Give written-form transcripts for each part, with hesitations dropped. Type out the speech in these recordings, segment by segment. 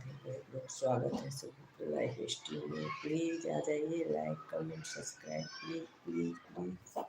राधे। बहुत बहुत स्वागत है सभी को लाइव स्ट्रीम में। प्लीज़ आ जाइए, like comment subscribe please please please.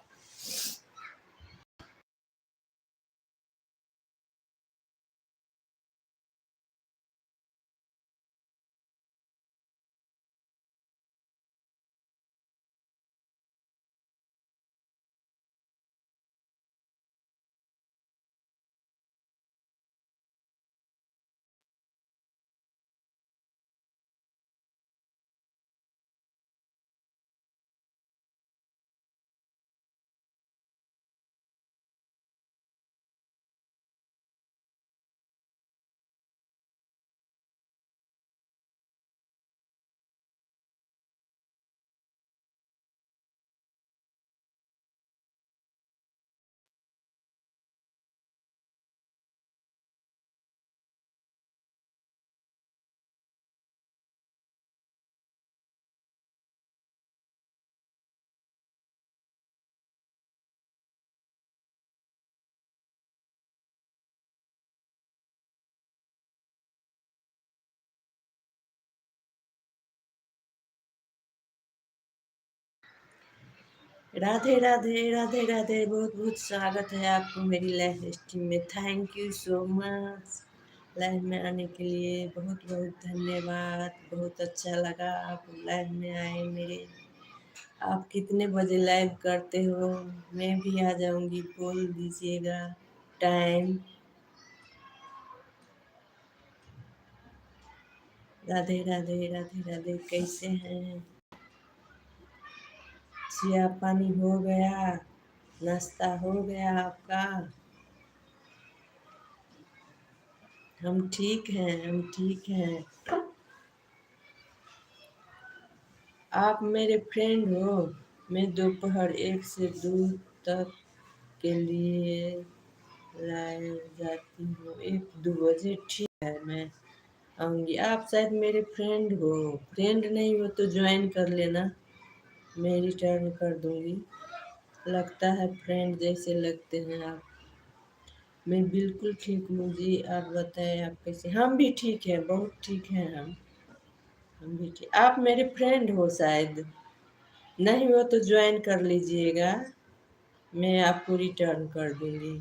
Radhe Radhe Radhe Radhe. बहुत बहुत स्वागत है आपको मेरी लाइव स्ट्रीम में। Thank you so much live में आने के लिए। बहुत बहुत धन्यवाद। बहुत अच्छा लगा आप लाइव में आए मेरे। आप कितने बजे लाइव करते हो? मैं भी आ जाऊंगी, बोल दीजिएगा टाइम। राधे राधे राधे राधे। कैसे हैं? चाय पानी हो गया? नाश्ता हो गया आपका? हम ठीक हैं, हम ठीक हैं। आप मेरे फ्रेंड हो। मैं दोपहर 1 से 2 तक के लिए लाइव जाती हूँ। 1-2 बजे ठीक है, मैं आऊँगी। आप शायद मेरे फ्रेंड हो। फ्रेंड नहीं हो तो ज्वाइन कर लेना, मैं रिटर्न कर दूँगी। लगता है फ्रेंड जैसे लगते हैं आप। मैं बिल्कुल ठीक हूँ जी। आप बताएं आप कैसे? हम भी ठीक हैं, बहुत ठीक हैं हम भी ठीक। आप मेरे फ्रेंड हो शायद। नहीं हो तो ज्वाइन कर लीजिएगा, मैं आपको रिटर्न कर दूँगी।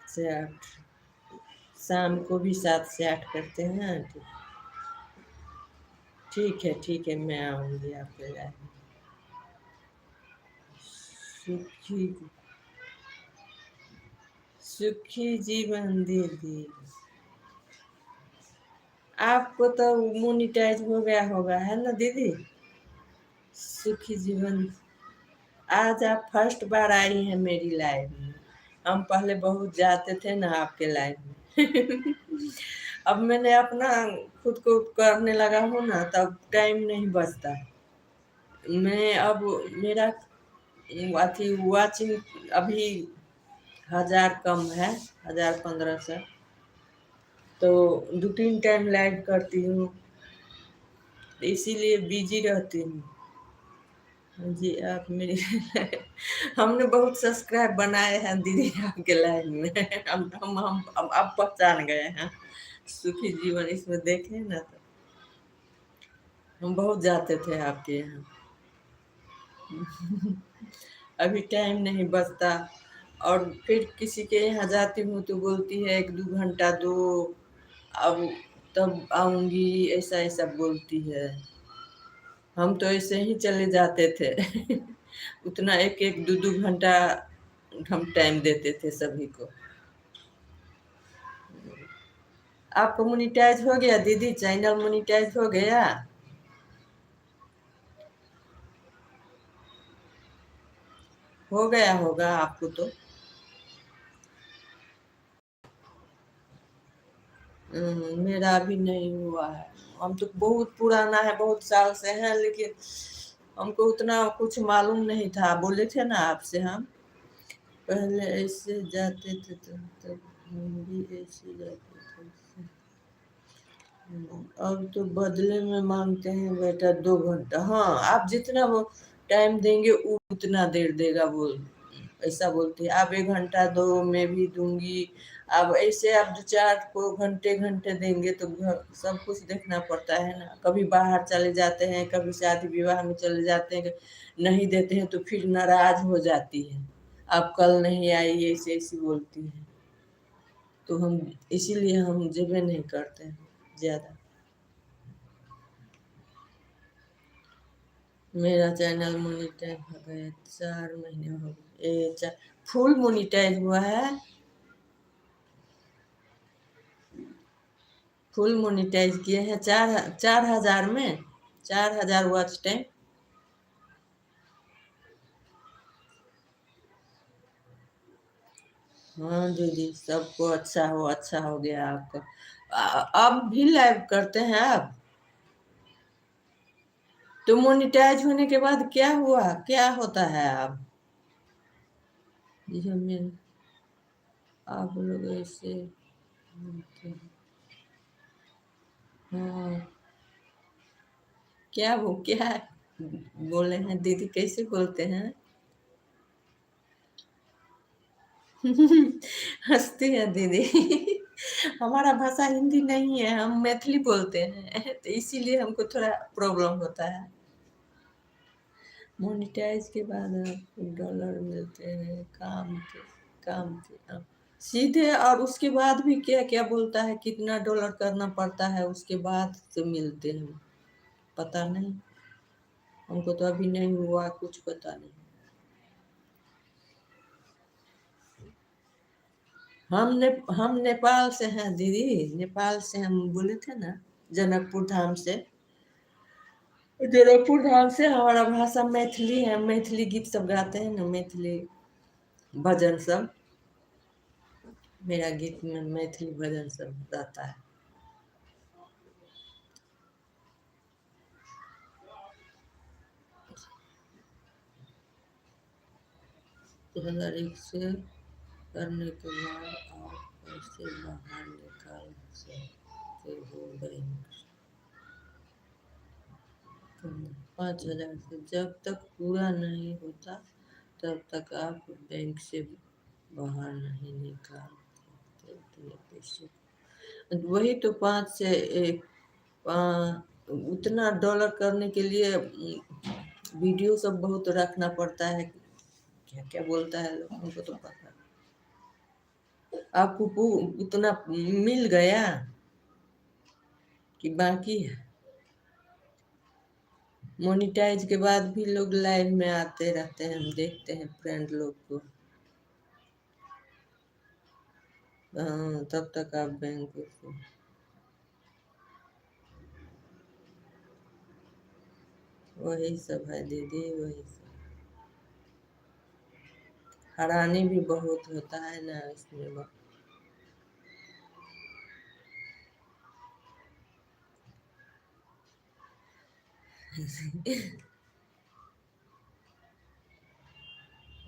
7 शाम को भी 7 से 8 करते हैं। ठीक है, मैं आऊँगी आपके लाइव में। सुखी सुखी जीवन दीदी। आपको तो मोनिटाइज हो गया होगा, है ना दीदी? सुखी जीवन। आज आप फर्स्ट बार आई हैं मेरी लाइव में। हम पहले बहुत जाते थे ना आपके लाइव में। अब मैंने अपना खुद को करने लगा हूँ ना, तब टाइम नहीं बचता। मैं अब मेरा अथी वाचिंग अभी 1000 कम है, 1000-1500। तो 2-3 टाइम लाइव करती हूँ, इसीलिए बिजी रहती हूँ। हाँ जी, आप मेरी हमने बहुत सब्सक्राइब बनाए हैं दीदी आपके लाइव में। हम अब पहचान गए हैं। सुखी जीवन इसमें देखे ना, तो हम बहुत जाते थे आपके यहाँ। अभी टाइम नहीं बचता, और फिर किसी के यहाँ जाती हूँ तो बोलती है 1-2 घंटा दो, अब तब आऊँगी, ऐसा ऐसा बोलती है। हम तो ऐसे ही चले जाते थे। उतना 1-1, 2-2 घंटा हम टाइम देते थे सभी को। आपको मोनिटाइज हो गया दीदी? चैनल मोनिटाइज हो गया? हो गया होगा आपको तो। मेरा अभी नहीं हुआ है। हम तो बहुत पुराना है, बहुत साल से हैं, लेकिन हमको उतना कुछ मालूम नहीं था। बोले थे ना आपसे, हम पहले ऐसे जाते थे तो तब हम भी ऐसे जाते थे। अब तो बदले में मांगते हैं बेटा 2 घंटा। हाँ, आप जितना वो टाइम देंगे वो उतना देर देगा वो। ऐसा बोलती है। आप 1 घंटा दो, मैं भी दूंगी। अब ऐसे आप 2-4 को घंटे देंगे तो सब कुछ देखना पड़ता है ना। कभी बाहर चले जाते हैं, कभी शादी विवाह में चले जाते हैं, नहीं देते हैं तो फिर नाराज हो जाती है। आप कल नहीं आई, ऐसे ऐसी बोलती है। तो हम इसीलिए हम जेबे नहीं करते हैं ज़्यादा। मेरा चैनल मोनिटाइज हो गया 4 महीने हो गए। फुल मोनिटाइज हुआ है। फुल मोनिटाइज किए हैं 4,000 में, 4,000 वॉच टाइम। हाँ दीदी, सबको अच्छा हो गया आपका। अब भी लाइव करते हैं आप? तो मोनिटाइज होने के बाद क्या हुआ, क्या होता है आप? ये हमें आप लोग ऐसे बोलते हैं। हाँ, क्या बोले हैं दीदी, कैसे बोलते हैं? हंसती है दीदी। हमारा भाषा हिंदी नहीं है, हम मैथिली बोलते हैं तो इसीलिए हमको थोड़ा प्रॉब्लम होता है। मोनिटाइज के बाद आपको डॉलर मिलते हैं, काम के सीधे। और उसके बाद भी क्या क्या बोलता है, कितना डॉलर करना पड़ता है उसके बाद से मिलते हैं? पता नहीं, हमको तो अभी नहीं हुआ, कुछ पता नहीं। हम नेपाल से हैं दीदी, नेपाल से हम बोले थे ना, जनकपुर धाम से। जनकपुर धाम से। हमारा भाषा मैथिली है, मैथिली गीत सब गाते हैं ना, मैथिली भजन सब। मेरा गीत में मैथिली भजन सब रहता है। 2001 से करने के बाद आप पैसे बाहर निकाल सकते हो बैंक। 5,000 से जब तक पूरा नहीं होता तब तक आप बैंक से बाहर नहीं निकाल सकते अपने पैसे। वही तो 5 से 1 उतना डॉलर करने के लिए वीडियो सब बहुत रखना पड़ता है। क्या क्या बोलता है लोग, हमको तो पता। आपको उतना मिल गया कि बाकी है? मोनिटाइज के बाद भी लोग लाइव में आते रहते हैं, हम देखते हैं फ्रेंड लोग को। हाँ, तब तक आप बैंक से। वही सब है दीदी, वही सब। हैरानी भी बहुत होता है ना इसमें।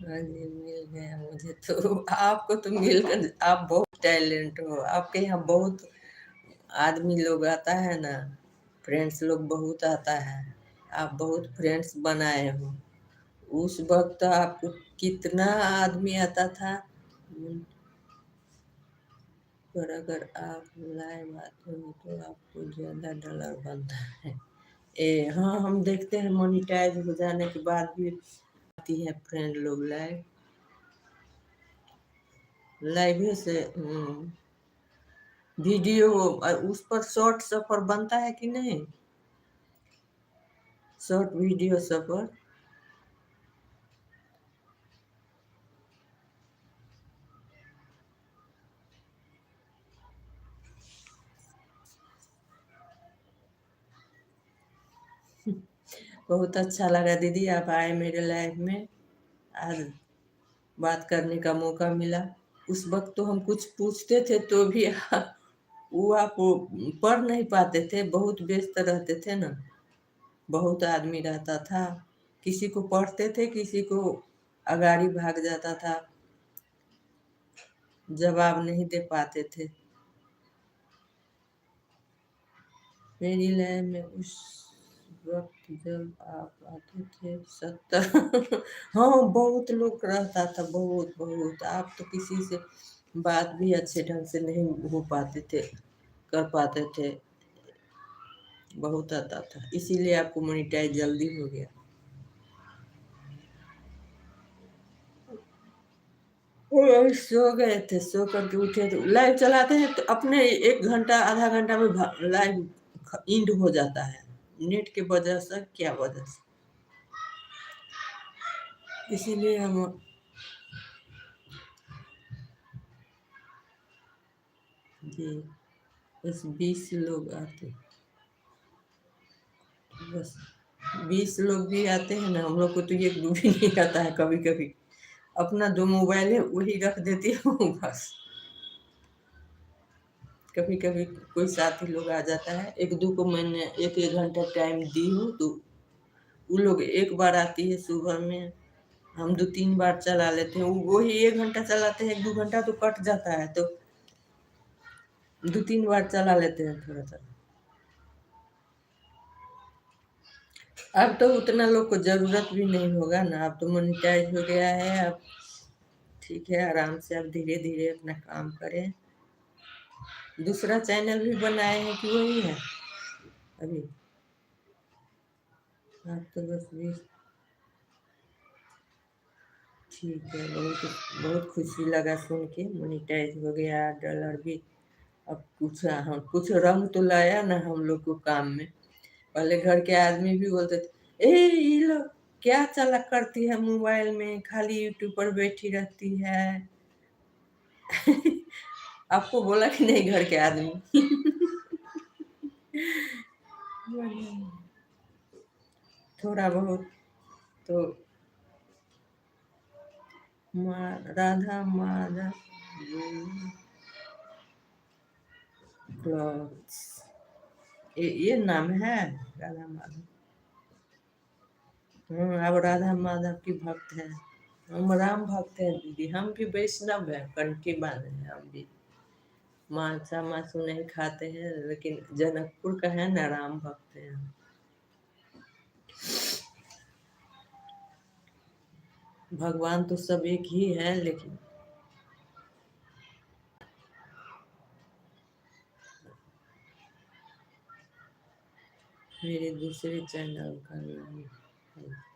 हाँ जी, मिल गया मुझे तो। आपको तो मिलकर आप बहुत टैलेंट हो, आपके यहाँ बहुत आदमी लोग आता है ना, फ्रेंड्स लोग बहुत आता है। आप बहुत फ्रेंड्स बनाए हो। उस वक्त आपको कितना आदमी आता था। पर अगर आप लाइव आते हो तो आपको ज़्यादा डॉलर बनता है। हाँ, हम देखते हैं मोनिटाइज हो जाने के बाद भी आती है फ्रेंड लोग लाइव। लाइव ही से वीडियो उस पर शॉर्ट सब पर बनता है कि नहीं? शॉर्ट वीडियो सब पर। बहुत अच्छा लगा दीदी, आप आए मेरे लाइफ में। आज बात करने का मौका मिला। उस वक्त तो हम कुछ पूछते थे तो भी वो आप पढ़ नहीं पाते थे, बहुत व्यस्त रहते थे ना। बहुत आदमी रहता था, किसी को पढ़ते थे, किसी को अगाड़ी भाग जाता था, जवाब नहीं दे पाते थे। मेरी लाइफ में वक्त जब आप आते थे 70। हाँ, बहुत लोग रहता था, बहुत बहुत। आप तो किसी से बात भी अच्छे ढंग से नहीं हो पाते थे, कर पाते थे। बहुत आता था, इसीलिए आपको मोनेटाइज जल्दी हो गया। वो अभी सो गए थे, सो करके उठे तो लाइव चलाते हैं तो अपने 1 घंटा आधा घंटा में लाइव इंड हो जाता है, नेट के वजह से, क्या वजह से, इसीलिए हम। जी, बस 20 लोग आते, बस 20 लोग भी आते हैं ना, हम लोग को तो ये भी नहीं आता है। कभी कभी अपना 2 मोबाइल है वही रख देती हूँ बस। कभी कभी कोई साथी लोग आ जाता है, 1-2 को मैंने 1-1 घंटा टाइम दी हूँ, तो वो लोग एक बार आती है सुबह में, हम 2-3 बार चला लेते हैं। वही 1 घंटा चलाते हैं, 1-2 घंटा तो कट जाता है, तो 2-3 बार चला लेते हैं थोड़ा थोड़ा। अब तो उतना लोग को जरूरत भी नहीं होगा ना, अब तो मोनिटाइज हो गया है। अब ठीक है, आराम से अब धीरे धीरे अपना काम करें। दूसरा चैनल भी बनाए हैं कि वही है अभी? आप तो बस भी ठीक है। बहुत बहुत खुशी लगा सुन के, मोनिटाइज हो गया, डॉलर भी। अब कुछ हम कुछ रंग तो लाया ना हम लोग को काम में। पहले घर के आदमी भी बोलते थे, ए ये लोग क्या चला करती है मोबाइल में, खाली यूट्यूब पर बैठी रहती है। आपको बोला कि नहीं घर के आदमी? थोड़ा बहुत तो। राधा माधव क्लॉथ्स, ये नाम है राधा माधव। अब राधा माधव की भक्त है। हम राम भक्त हैं दीदी, हम भी वैष्णव हैं, कंठी बांधे हैं हम भी। मांसा मासू नहीं खाते हैं, लेकिन जनकपुर का है ना, राम भक्त हैं हम। भगवान तो सब एक ही है, लेकिन मेरे दूसरे चैनल का नाम है,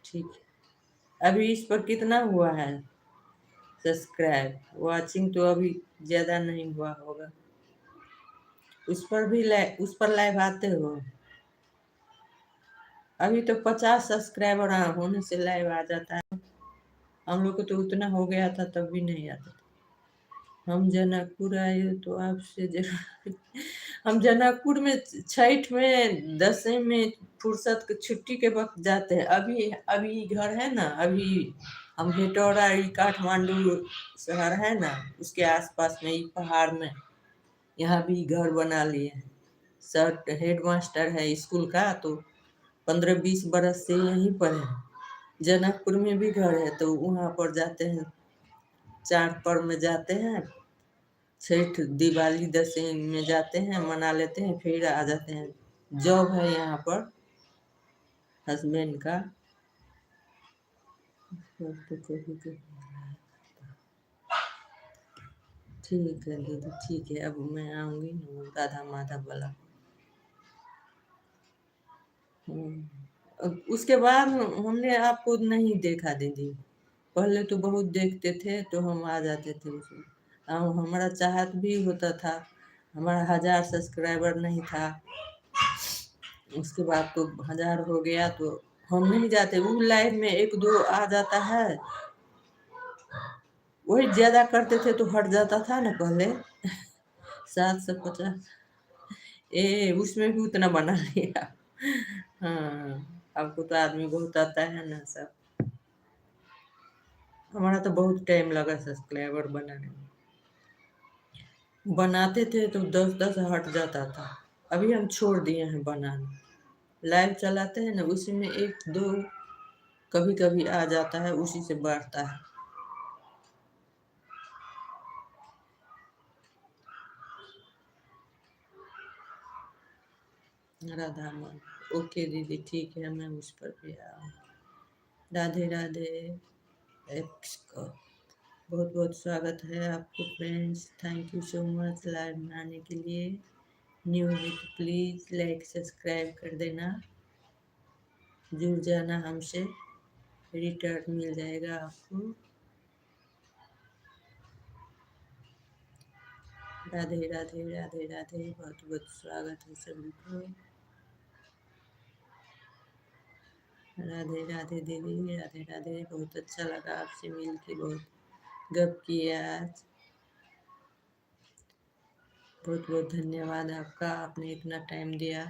ठीक है। अभी इस पर कितना हुआ है सब्सक्राइब? वॉचिंग तो अभी ज्यादा नहीं हुआ होगा। उस पर भी उस पर लाइव आते हो? अभी तो 50 सब्सक्राइबर होने से लाइव आ जाता है। हम लोग को तो उतना हो गया था तब भी नहीं आता था। हम जनकपुर आए तो आपसे जरूर। हम जनकपुर में छठ में, दसवीं में, फुर्सत के छुट्टी के वक्त जाते हैं। अभी अभी घर है ना, अभी हम हेटौड़ा, काठमांडू शहर है ना, उसके आसपास में, पहाड़ में, यहाँ भी घर बना लिए हैं। सर हेड मास्टर है स्कूल का, तो 15-20 बरस से यहीं पर है। जनकपुर में भी घर है, तो वहाँ पर जाते हैं, चार पर्व में जाते हैं, छठ, दिवाली, दशहरा में जाते हैं, मना लेते हैं, फिर आ जाते हैं। जॉब है यहाँ पर हस्बैंड का। ठीक है दीदी, ठीक है, अब मैं आऊँगी ना राधा माधव वाला। अब उसके बाद हमने आपको नहीं देखा दीदी। पहले तो बहुत देखते थे, तो हम आ जाते थे उसमें। हमारा चाहत भी होता था। हमारा 1000 सब्सक्राइबर नहीं था, उसके बाद तो 1000 हो गया, तो हम नहीं जाते। वो लाइव में 1-2 आ जाता है, वही ज्यादा करते थे तो हट जाता था ना पहले। 750। उसमें भी उतना बना लिया। हाँ, आपको तो आदमी बहुत आता है ना सब। हमारा तो बहुत टाइम लगा सब्सक्राइबर बनाने में। बनाते थे तो 10-10 हट जाता था। अभी हम छोड़ दिए हैं बनाना। लाइव चलाते हैं ना, उसी में 1-2 कभी कभी आ जाता है, उसी से बढ़ता है। राधा मन। ओके दीदी, ठीक है, मैं उस पर भी आऊँ। राधे राधे एक्स का बहुत बहुत स्वागत है आपको friends. Thank you so much live में आने के लिए। न्यू है तो प्लीज़ लाइक सब्सक्राइब कर देना, जुड़ जाना हमसे, रिटर्न मिल जाएगा आपको। राधे राधे राधे राधे, बहुत बहुत स्वागत है सभी को। राधे राधे दीदी, राधे राधे, बहुत अच्छा लगा आपसे मिल के, बहुत गप किए आज। बहुत बहुत धन्यवाद आपका, आपने इतना टाइम दिया।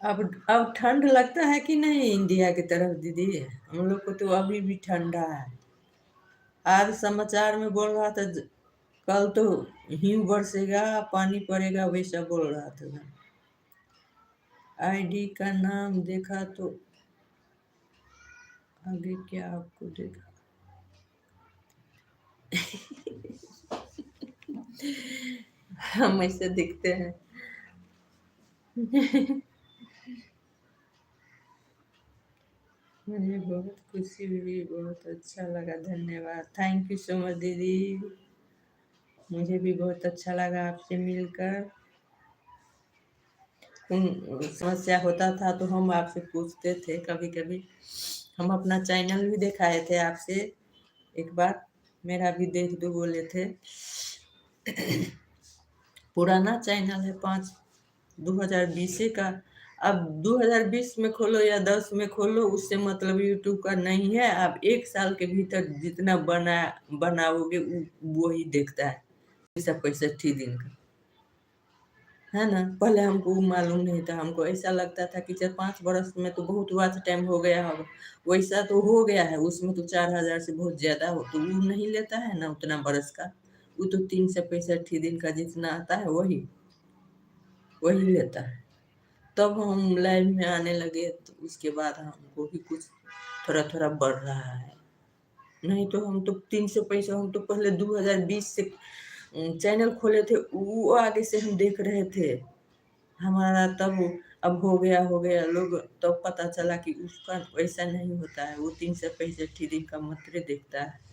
अब ठंड लगता है कि नहीं इंडिया की तरफ दीदी? हम लोग को तो अभी भी ठंडा है। आज समाचार में बोल रहा था कल तो हिम बरसेगा, पानी पड़ेगा, वैसा बोल रहा था। आईडी का नाम देखा तो आगे क्या आपको देखा? हम ऐसे दिखते हैं। मुझे बहुत खुशी हुई, बहुत अच्छा लगा, धन्यवाद, थैंक यू सो मच दीदी। मुझे भी बहुत अच्छा लगा आपसे मिलकर। समस्या होता था तो हम आपसे पूछते थे कभी कभी। हम अपना चैनल भी दिखाए थे आपसे एक बार, मेरा भी देख दो बोले थे। पुराना चैनल है, 2020 का। अब 2020 में खोलो या 10 में खोलो, उससे मतलब यूट्यूब का नहीं है। आप 1 साल के भीतर जितना बनाओगे वो ही देखता है, सब 65 दिन का, है ना। पहले हमको मालूम नहीं था, हमको ऐसा लगता था कि 4-5 बरस में तो बहुत वॉच टाइम हो गया होगा। वैसा तो हो गया है, उसमें तो 4,000 से बहुत ज्यादा हो तो वो नहीं लेता है ना उतना बरस का। वो तो 365 दिन का जितना आता है वही वही लेता है। तब हम लाइव में आने लगे तो उसके बाद हमको भी कुछ थोड़ा थोड़ा बढ़ रहा है। नहीं तो हम तो 300 पैसा, हम तो पहले 2020 से चैनल खोले थे, वो आगे से हम देख रहे थे हमारा तब। अब हो गया लोग, तब पता चला कि उसका वैसा नहीं होता है, वो 365 दिन का मात्र देखता है।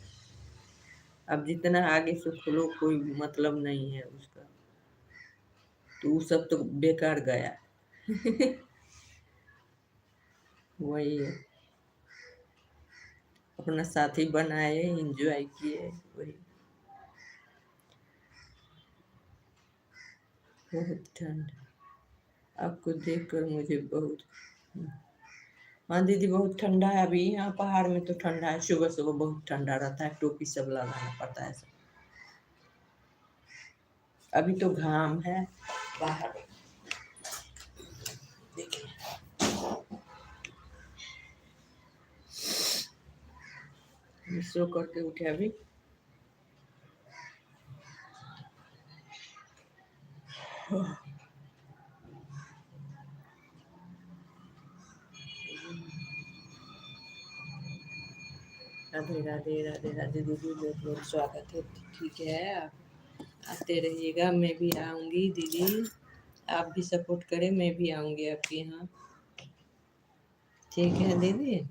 अब जितना आगे से खोलो कोई मतलब नहीं है उसका, तो वो सब तो बेकार गया। वही है, अपना साथी बनाए, एंजॉय किए, वही। बहुत ठंड, आपको देखकर मुझे बहुत। हाँ दीदी, बहुत ठंडा है अभी यहाँ पहाड़ में, तो ठंडा है, सुबह सुबह बहुत ठंडा रहता है, टोपी सब लगाना पड़ता है सब। अभी तो घाम है बाहर, देखिए। सो करके उठे अभी। राधे राधे राधे राधे दीदी, बहुत बहुत स्वागत है। ठीक है, आप आते रहिएगा, मैं भी आऊँगी दीदी। आप भी सपोर्ट करें, मैं भी आऊँगी आपके यहाँ। ठीक है दीदी।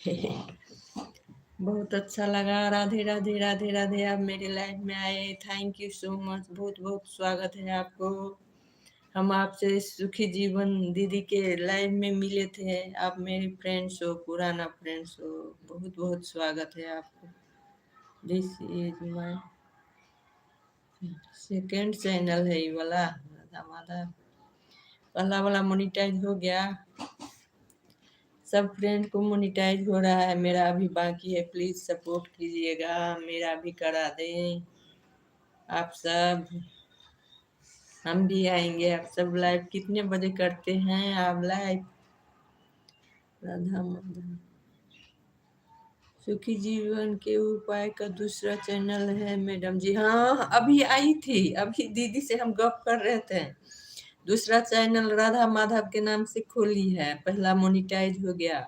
बहुत अच्छा लगा। राधे राधे राधे राधे। आप मेरे लाइफ में आए, थैंक यू सो मच। बहुत बहुत स्वागत है आपको। हम आपसे सुखी जीवन दीदी के लाइव में मिले थे। आप मेरे फ्रेंड्स हो, पुराना फ्रेंड्स हो। बहुत बहुत स्वागत है आपको। This is my second channel है ये वाला, राधा माधव। पहला वाला मोनिटाइज हो गया। सब फ्रेंड को मोनिटाइज हो रहा है, मेरा अभी बाकी है। प्लीज सपोर्ट कीजिएगा, मेरा भी करा दें आप सब। हम भी आएंगे। आप सब लाइव कितने बजे करते हैं आप लाइव? राधा माधव। सुखी जीवन के उपाय का दूसरा चैनल है मैडम जी। हाँ, अभी आई थी, अभी दीदी से हम गप कर रहे थे। दूसरा चैनल राधा माधव के नाम से खोली है, पहला मोनिटाइज हो गया।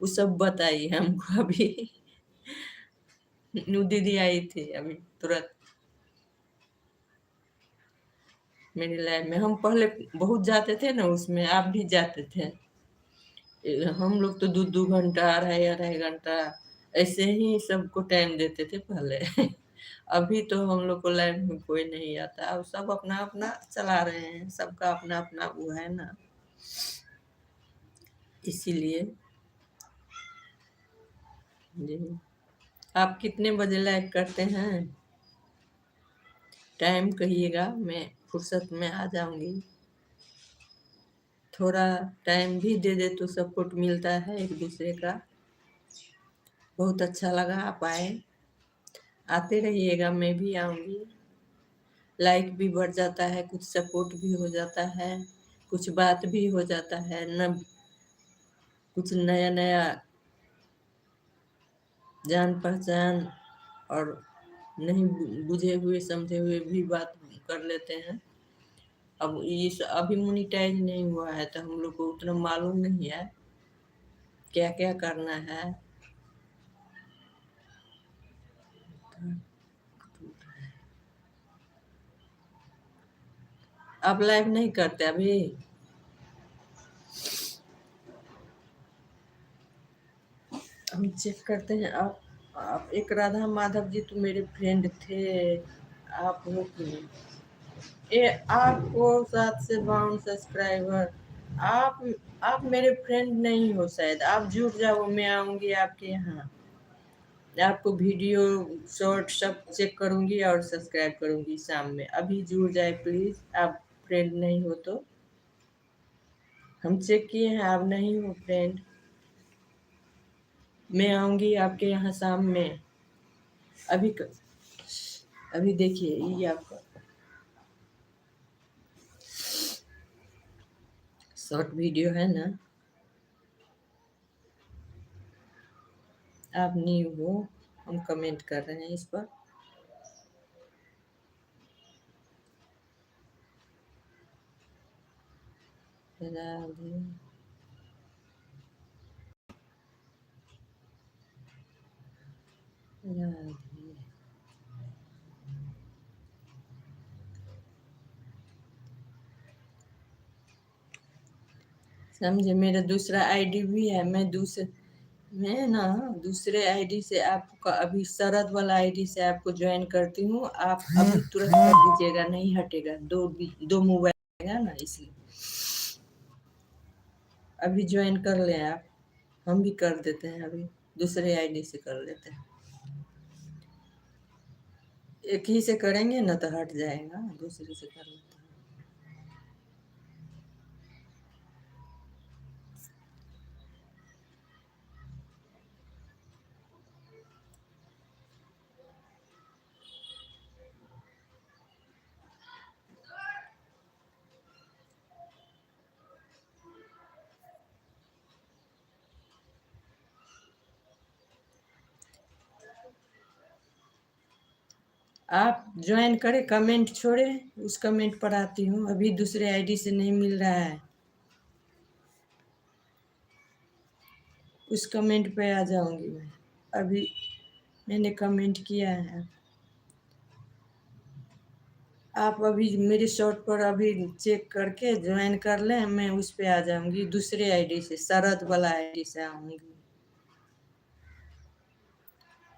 वो सब बताई हमको अभी। नू दीदी आई थी अभी तुरंत मेरे लाइफ में। हम पहले बहुत जाते थे ना उसमें, आप भी जाते थे। हम लोग तो 2-2 घंटा, 2.5-2.5 घंटा ऐसे ही सबको टाइम देते थे पहले। अभी तो हम लोग को लाइफ में कोई नहीं आता। अब सब अपना अपना चला रहे हैं, सबका अपना अपना वो है ना, इसीलिए। जी। आप कितने बजे लाइव करते हैं? टाइम कहिएगा, मैं फुर्सत में आ जाऊंगी। थोड़ा टाइम भी दे दे तो सपोर्ट मिलता है एक दूसरे का। बहुत अच्छा लगा आप आए। आते रहिएगा, मैं भी आऊंगी। लाइक भी बढ़ जाता है, कुछ सपोर्ट भी हो जाता है, कुछ बात भी हो जाता है न, कुछ नया नया जान पहचान और नहीं बुझे हुए समझे हुए भी बात कर लेते हैं। अब इस अभी मोनिटाइज नहीं हुआ है तो हम लोग को उतना मालूम नहीं है क्या क्या करना है। आप लाइव नहीं करते अभी? हम चेक करते हैं। आप एक राधा माधव जी तो मेरे फ्रेंड थे, आप हो कि नहीं? ये आपको 752 सब्सक्राइबर। आप आप मेरे फ्रेंड नहीं हो शायद। आप जुड़ जाओ, मैं आऊंगी आपके यहाँ। आपको वीडियो शॉर्ट सब चेक करूंगी और सब्सक्राइब करूंगी शाम में। अभी जुड़ जाए प्लीज, आप फ्रेंड नहीं हो तो। हम चेक किए हैं, आप नहीं हो फ्रेंड। मैं आऊंगी आपके यहाँ शाम में। अभी अभी देखिए ये आपका शॉर्ट वीडियो है ना। आप न्यू हो, हम कमेंट कर रहे हैं इस पर। राधे राधे। समझे, मेरा दूसरा आईडी भी है। मैं ना दूसरे आईडी से आपका अभी शरद वाला आईडी से आपको ज्वाइन करती हूँ। आप अभी तुरंत कर दीजिएगा, नहीं हटेगा। दो मोबाइल है ना, इसलिए अभी ज्वाइन कर लें आप। हम भी कर देते हैं, अभी दूसरे आईडी से कर लेते हैं। एक ही से करेंगे ना तो हट जाएगा, दूसरे से कर लेते हैं। आप ज्वाइन करें, कमेंट छोड़े, उस कमेंट पर आती हूँ। अभी दूसरे आईडी से नहीं मिल रहा है, उस कमेंट पे आ जाऊंगी मैं। अभी मैंने कमेंट किया है। आप अभी मेरे शॉर्ट पर अभी चेक करके ज्वाइन कर लें, मैं उस पे आ जाऊंगी। दूसरे आईडी से, शरद वाला आईडी से आऊंगी।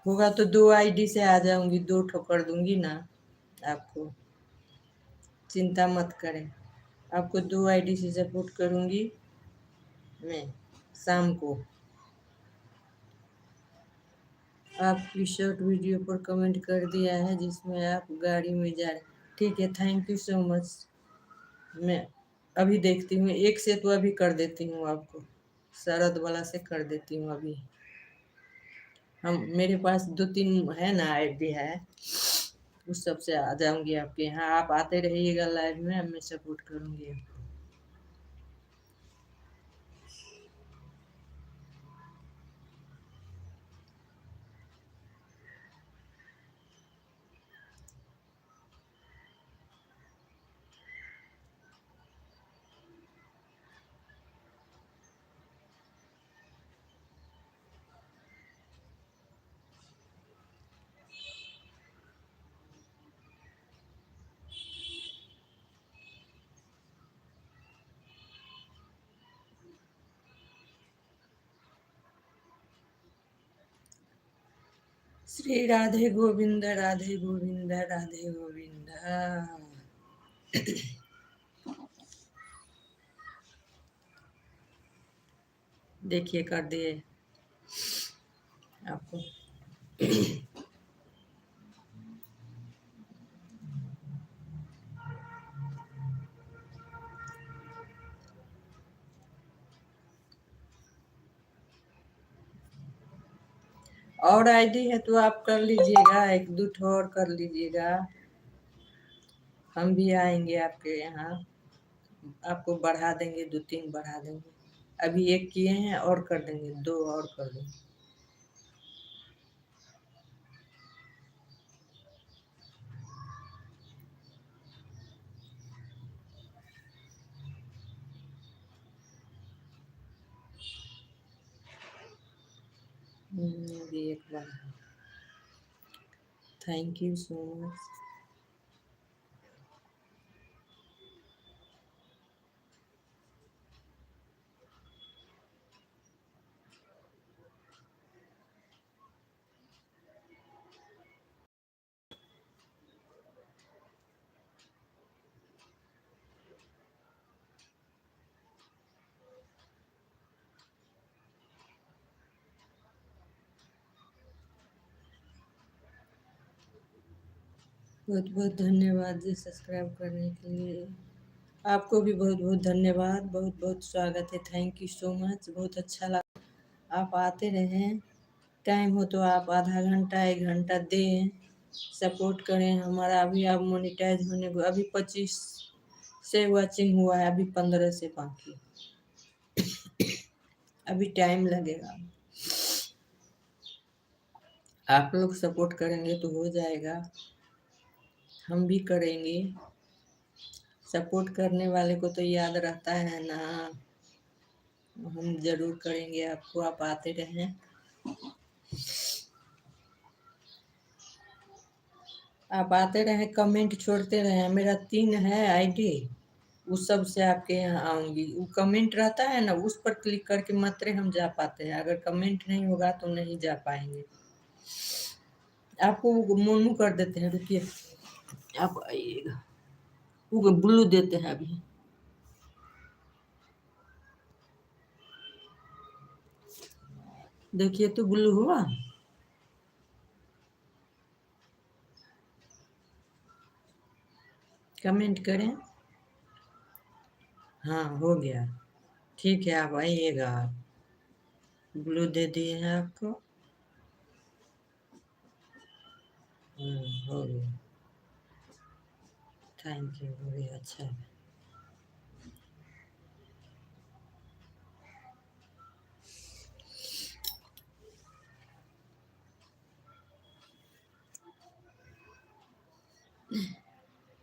होगा तो 2 आईडी से आ जाऊंगी, 2 ठो कर दूंगी ना आपको, चिंता मत करें। आपको 2 आईडी से सपोर्ट करूंगी मैं शाम को। आपकी शॉर्ट वीडियो पर कमेंट कर दिया है जिसमें आप गाड़ी में जा रहे। ठीक है, थैंक यू सो मच। मैं अभी देखती हूँ, एक से तो अभी कर देती हूँ आपको, शरद वाला से कर देती हूँ अभी। हम मेरे पास 2-3 है ना आईडी है, उस सब से आ जाऊंगी आपके यहाँ। आप आते रहिएगा लाइव में, मैं सपोर्ट करूंगी आपको। श्री राधे गोविंद, राधे गोविंद, राधे गोविंद। देखिए कर दिए आपको। और आईडी है तो आप कर लीजिएगा, 1-2 ठो और कर लीजिएगा। हम भी आएंगे आपके यहाँ, आपको बढ़ा देंगे, 2-3 बढ़ा देंगे। अभी 1 किए हैं और कर देंगे, 2 और कर देंगे। अभी 1 बार। Thank you so much. बहुत बहुत धन्यवाद जी सब्सक्राइब करने के लिए। आपको भी बहुत बहुत धन्यवाद, बहुत बहुत स्वागत है। थैंक यू सो मच, बहुत अच्छा लगा। आप आते रहें, टाइम हो तो आप आधा घंटा 1 घंटा दें, सपोर्ट करें हमारा। अभी आप मोनेटाइज होने को अभी 25 से वॉचिंग हुआ है, अभी 15 से बाकी, अभी टाइम लगेगा। आप लोग सपोर्ट करेंगे तो हो जाएगा, हम भी करेंगे। सपोर्ट करने वाले को तो याद रहता है ना, हम जरूर करेंगे आपको। आप आते रहें, आप आते रहें, कमेंट छोड़ते रहें। मेरा 3 है आईडी, उस सब से आपके यहाँ आऊंगी। वो कमेंट रहता है ना, उस पर क्लिक करके मात्र हम जा पाते हैं, अगर कमेंट नहीं होगा तो नहीं जा पाएंगे। आपको वो मोनू कर देते हैं, रुकिए आप आइएगा, वो ब्लू देते हैं अभी। देखिए तो ब्लू हुआ, कमेंट करें। हाँ हो गया, ठीक है आप आइएगा। ब्लू दे दिए हैं आपको। हो गया, थैंक यू, हो गया, अच्छा है।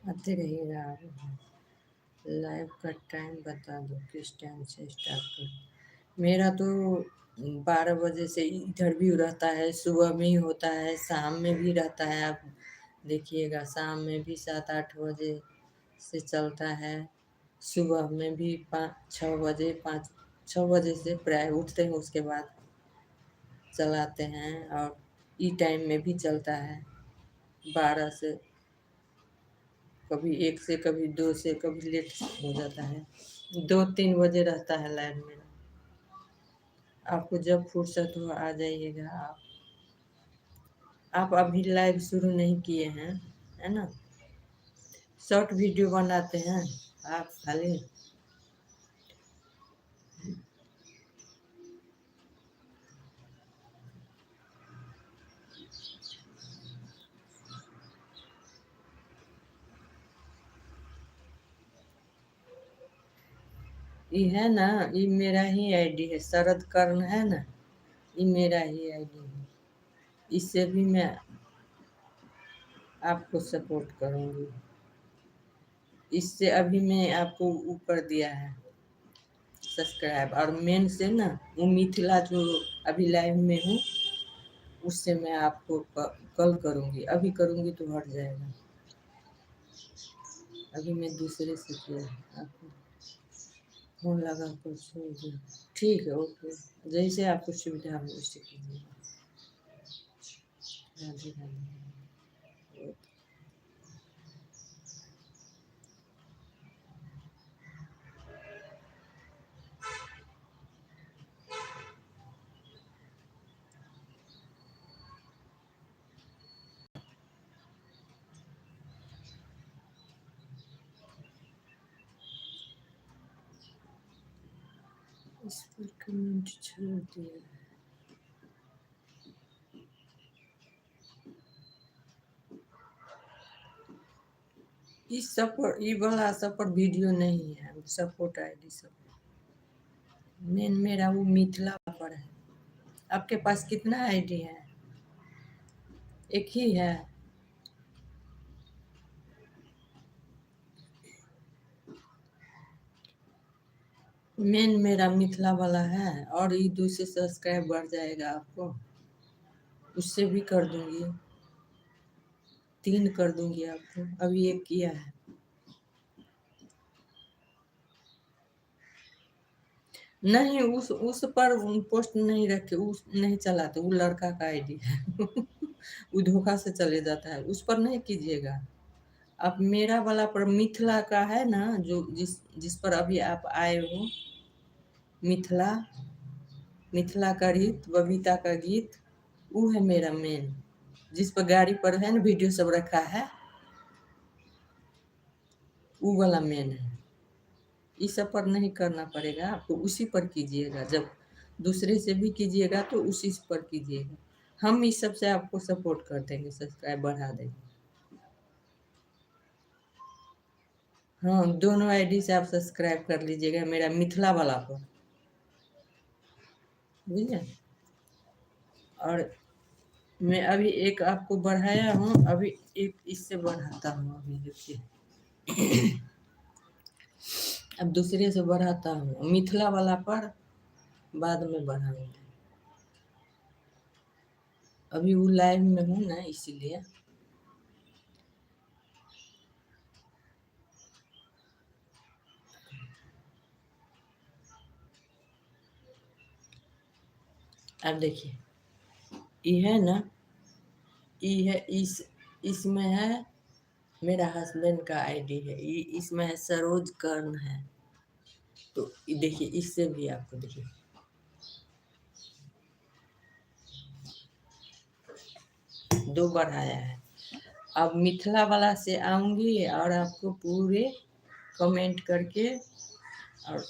आते रहिएगा आप। लाइव का टाइम बता दो, किस टाइम से स्टार्ट कर। मेरा तो 12 बजे से इंटरव्यू रहता है, सुबह में ही होता है, शाम में भी रहता है। आप देखिएगा, शाम में भी 7-8 बजे से चलता है, सुबह में भी 5-6 बजे, 5-6 बजे से प्राय उठते हैं, उसके बाद चलाते हैं। और ई टाइम में भी चलता है, 12 से, कभी 1 से, कभी 2 से, कभी लेट हो जाता है, 2-3 बजे रहता है लाइव मेरा। आपको जब फुर्सत हो आ जाइएगा आप। आप अभी लाइव शुरू नहीं किए हैं, है ना? शॉर्ट वीडियो बनाते हैं आप खाली? ये है ना, ये मेरा ही आईडी है, शरद कर्ण है ना, ये मेरा ही आईडी है। इससे भी मैं आपको सपोर्ट करूंगी। इससे अभी मैं आपको ऊपर दिया है सब्सक्राइब, और मेन से ना वो मिथिला जो अभी लाइव में हूँ, उससे मैं आपको कल करूंगी, अभी करूंगी तो हट जाएगा। अभी मैं दूसरे से किया आपको फोन लगा कर छोड़ दिया। ठीक है, ओके, जैसे आपको सुविधा हो वैसे कीजिए। राधे राधे। इस पर कमेंट छोड़ दिया। इस सब पर, ये वाला सब पर वीडियो नहीं है, सपोर्ट आईडी सब मेन मेरा वो मिथिला पर है। आपके पास कितना आईडी है? एक ही है? मेन मेरा मिथिला वाला है, और ये दूसरे सब्सक्राइब बढ़ जाएगा आपको, उससे भी कर दूंगी, 3 कर दूंगी आपको, अभी 1 किया है। नहीं, उस पर पोस्ट नहीं रखे, उस नहीं चलाते, वो लड़का का आईडी है वो धोखा से चले जाता है, उस पर नहीं कीजिएगा। आप मेरा वाला पर मिथिला का है ना, जो जिस पर अभी आप आए हो, मिथिला, मिथिला का गीत, बबीता का गीत, वो है मेरा मेन, जिस पर गाड़ी पर है ना वीडियो सब रखा है, वो वाला मेन है। इस सब पर नहीं करना पड़ेगा आपको, उसी पर कीजिएगा। जब दूसरे से भी कीजिएगा तो उसी पर कीजिएगा। हम इस सब से आपको सपोर्ट कर देंगे, सब्सक्राइब बढ़ा देंगे। हाँ, दोनों आईडी से आप सब्सक्राइब कर लीजिएगा, मेरा मिथिला वाला पर, बुझे? और मैं अभी एक आपको बढ़ाया हूँ, अभी एक इससे बढ़ाता हूँ, अभी देखिए अब दूसरे से बढ़ाता हूँ, मिथिला वाला पर बाद में बढ़ाऊंगी। अभी वो लाइव में हूँ ना, इसीलिए। अब देखिए, ये है ना, ये है, इसमें है मेरा हस्बैंड का आईडी है, ये इसमें है सरोज कर्ण है, तो ये देखिए, इससे भी आपको देखिए 2 बढ़ाया है। अब मिथिला वाला से आऊंगी और आपको पूरे कमेंट करके और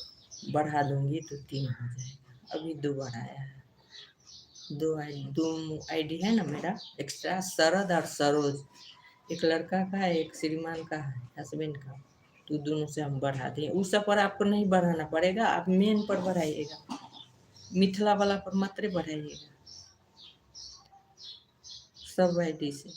बढ़ा दूंगी तो 3 हो जाएगा। अभी 2 बढ़ाया है, 2 आईडी है ना मेरा एक्स्ट्रा, शरद और सरोज, एक लड़का का है, एक श्रीमान का है, हस्बैंड का, तो दोनों से हम बढ़ा दें। उस सब पर आपको नहीं बढ़ाना पड़ेगा, आप मेन पर बढ़ाइएगा, मिथिला वाला पर मत बढ़ाइएगा, सब आईडी से।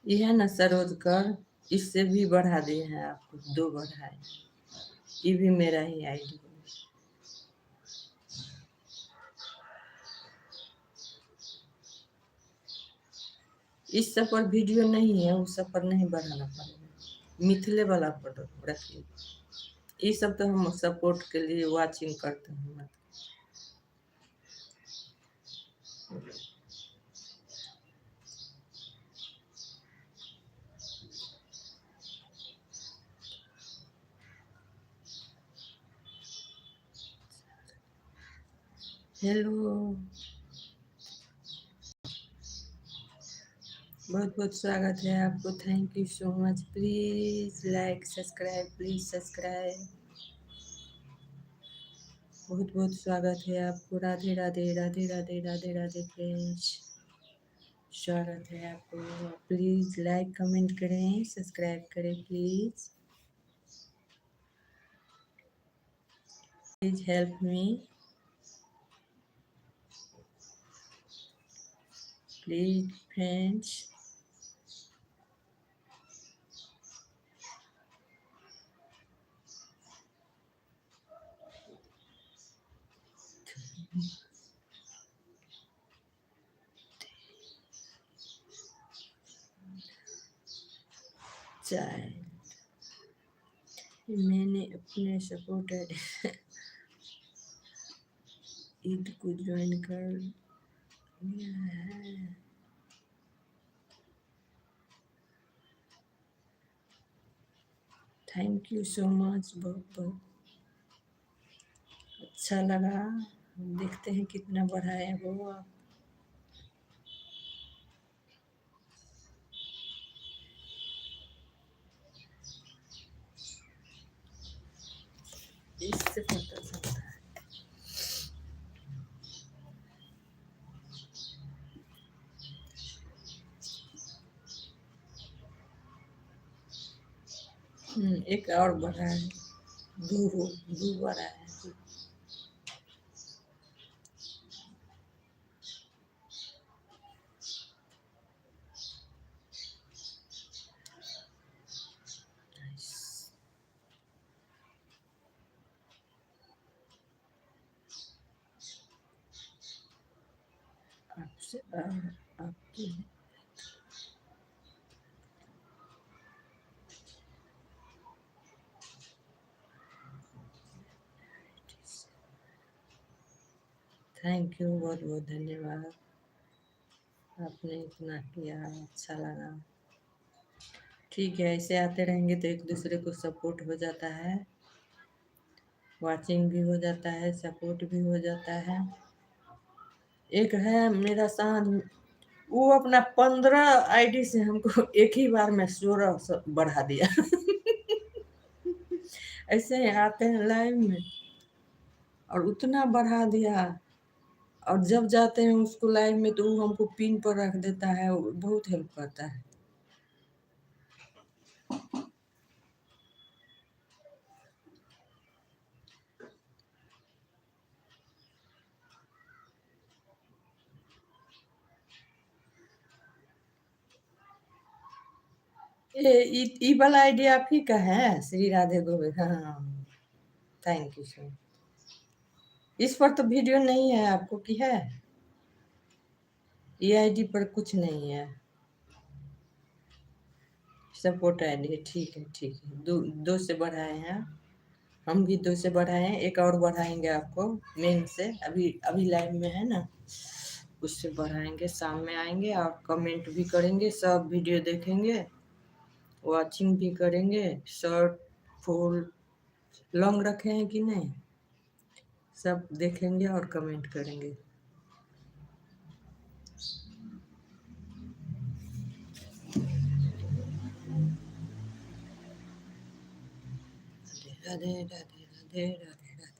ये है ना सरोज कर, इससे भी बढ़ा दिए हैं आपको, 2 बढ़ाए। ये भी मेरा ही आईडी है। इस सब पर वीडियो नहीं है, उस सब पर नहीं बढ़ाना पड़ेगा, मिथिले वाला पर रखिए। ये सब तो हम सपोर्ट के लिए वाचिंग करते हैं। हेलो, बहुत बहुत स्वागत है आपको। Thank you so much. Please like subscribe, please subscribe. बहुत बहुत स्वागत है आपको। राधे राधे राधे राधे राधे राधे फ्रेंड्स, स्वागत है आपको। प्लीज लाइक कमेंट करें, सब्सक्राइब करें please. Please help me, please friends. चाय मैंने अपने सपोर्ट ईद को ज्वाइन कर लिया है। थैंक यू सो मच, बहुत बहुत अच्छा लगा। देखते हैं कितना बढ़ाए वो आप। इससे पता चलता है। एक और बढ़ा है, दो बढ़ा है। आपसे आपकी थैंक यू, बहुत बहुत धन्यवाद। आपने इतना किया, अच्छा लगा। ठीक है, ऐसे आते रहेंगे तो एक दूसरे को सपोर्ट हो जाता है, वाचिंग भी हो जाता है, सपोर्ट भी हो जाता है। एक है मेरा साथ, वो अपना 15 आईडी से हमको एक ही बार में 16 बढ़ा दिया। ऐसे ही आते हैं लाइव में और उतना बढ़ा दिया, और जब जाते हैं उसको लाइव में तो वो हमको पिन पर रख देता है, वो बहुत हेल्प करता है। ई वाला आईडी आप ही का है, श्री राधे गोविंद। हाँ, थैंक यू सर। इस पर तो वीडियो नहीं है, आपको की है? ये आईडी पर कुछ नहीं है, सपोर्ट आईडी है। ठीक है ठीक है, दो से बढ़ाए हैं, हम भी 2 से बढ़ाए हैं, एक और बढ़ाएंगे आपको मेन से। अभी अभी लाइव में है ना, उससे बढ़ाएंगे। शाम में आएंगे और कमेंट भी करेंगे, सब वीडियो देखेंगे, वॉचिंग भी करेंगे। शॉर्ट, फुल, लॉन्ग रखे हैं कि नहीं, सब देखेंगे और कमेंट करेंगे। राधे राधे राधे राधे राधे।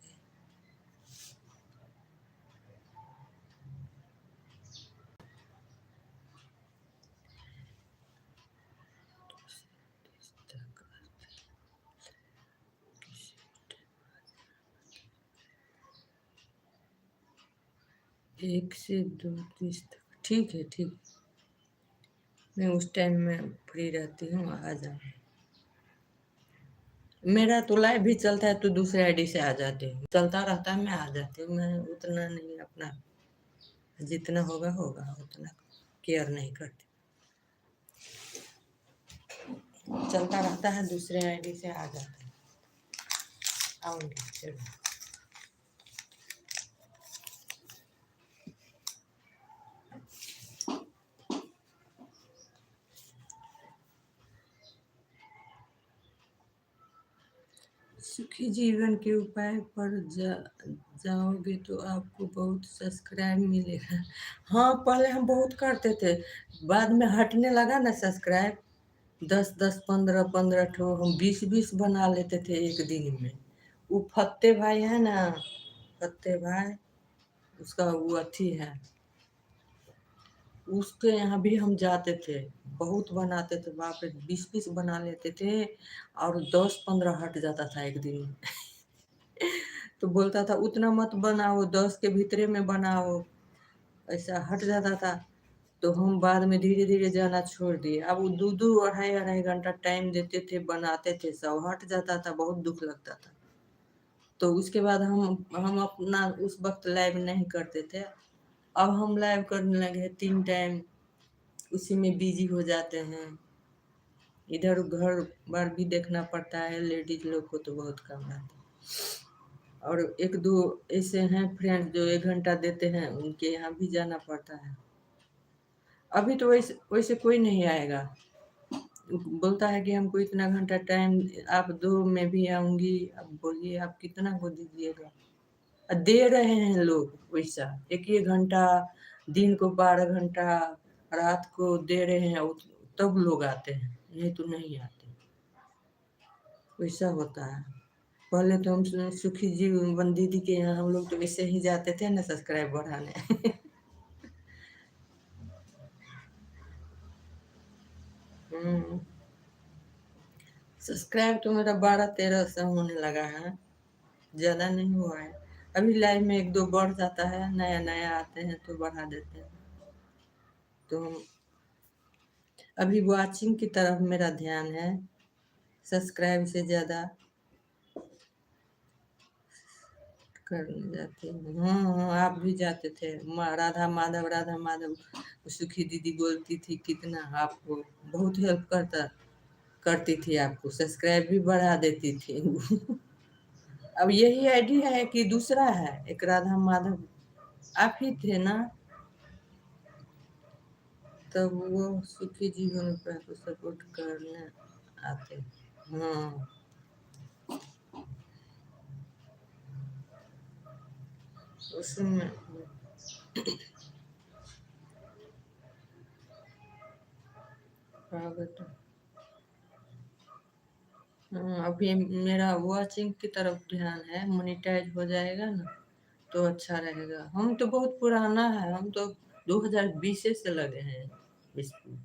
एक से 2:30 तक, ठीक है ठीक। मैं उस टाइम में फ्री रहती हूँ, आ जाऊँ। मेरा तो लाइव भी चलता है तो दूसरे आईडी से आ जाती हूँ, चलता रहता है, मैं आ जाती हूँ। मैं उतना नहीं, अपना जितना होगा होगा, उतना केयर नहीं करती। चलता रहता है, दूसरे आईडी से आ जाते हैं। आऊंगी चलो। सुखी जीवन के उपाय पर जाओगे तो आपको बहुत सब्सक्राइब मिलेगा। हाँ, पहले हम बहुत करते थे, बाद में हटने लगा ना सब्सक्राइब। 10-10, 15-15 ठो हम 20-20 बना लेते थे एक दिन में। वो फत्ते भाई है ना, फत्ते भाई, उसका वो अथी है, उसके यहाँ भी हम जाते थे, बहुत बनाते थे, बाप रे 20-20 बना लेते थे, और 10-15 हट जाता था एक दिन में। तो बोलता था उतना मत बनाओ, 10 के भीतरे में बनाओ, ऐसा हट जाता था। तो हम बाद में धीरे धीरे जाना छोड़ दिए। अब वो 2-2, अढ़ाई-अढ़ाई घंटा टाइम देते थे, बनाते थे, सब हट जाता था, बहुत दुख लगता था। तो उसके बाद हम अपना उस वक्त लाइव नहीं करते थे। अब हम लाइव करने लगे 3 टाइम, उसी में बिजी हो जाते हैं। इधर घर बार भी देखना पड़ता है, लेडीज लोग को तो बहुत कम रहता है। और 1-2 ऐसे हैं फ्रेंड जो 1 घंटा देते हैं, उनके यहाँ भी जाना पड़ता है। अभी तो वैसे वैसे कोई नहीं आएगा, बोलता है कि हमको इतना घंटा टाइम आप दो, मैं भी आऊंगी। अब बोलिए आप कितना को दीजिएगा। दे रहे हैं लोग वैसा, 1-1 घंटा, दिन को 12 घंटा, रात को दे रहे हैं, तब लोग आते हैं, नहीं तो नहीं आते। वैसा होता है। पहले तो हम सुखी जीवन दीदी के यहाँ हम लोग तो ऐसे ही जाते थे ना सब्सक्राइब बढ़ाने। हम्म। सब्सक्राइब तो मेरा 12-13 होने लगा है, ज्यादा नहीं हुआ है। अभी लाइव में 1-2 बढ़ जाता है, नया नया आते हैं तो बढ़ा देते हैं। तो हम अभी वॉचिंग की तरफ मेरा ध्यान है, सब्सक्राइब से ज्यादा करने जाती हूँ। हाँ हाँ, आप भी जाते थे, राधा माधव, राधा माधव, सुखी दीदी बोलती थी कितना आपको बहुत हेल्प करती थी, आपको सब्सक्राइब भी बढ़ा देती थी। अब यही आईडी है कि दूसरा है, एक राधा माधव आप ही थे ना? तब वो सुखी जीवन को सपोर्ट करने आते। हाँ, उसमें स्वागत। हाँ, अभी मेरा वॉचिंग की तरफ ध्यान है, मोनेटाइज हो जाएगा ना तो अच्छा रहेगा। हम तो बहुत पुराना है, हम तो 2020 से लगे हैं इसमें।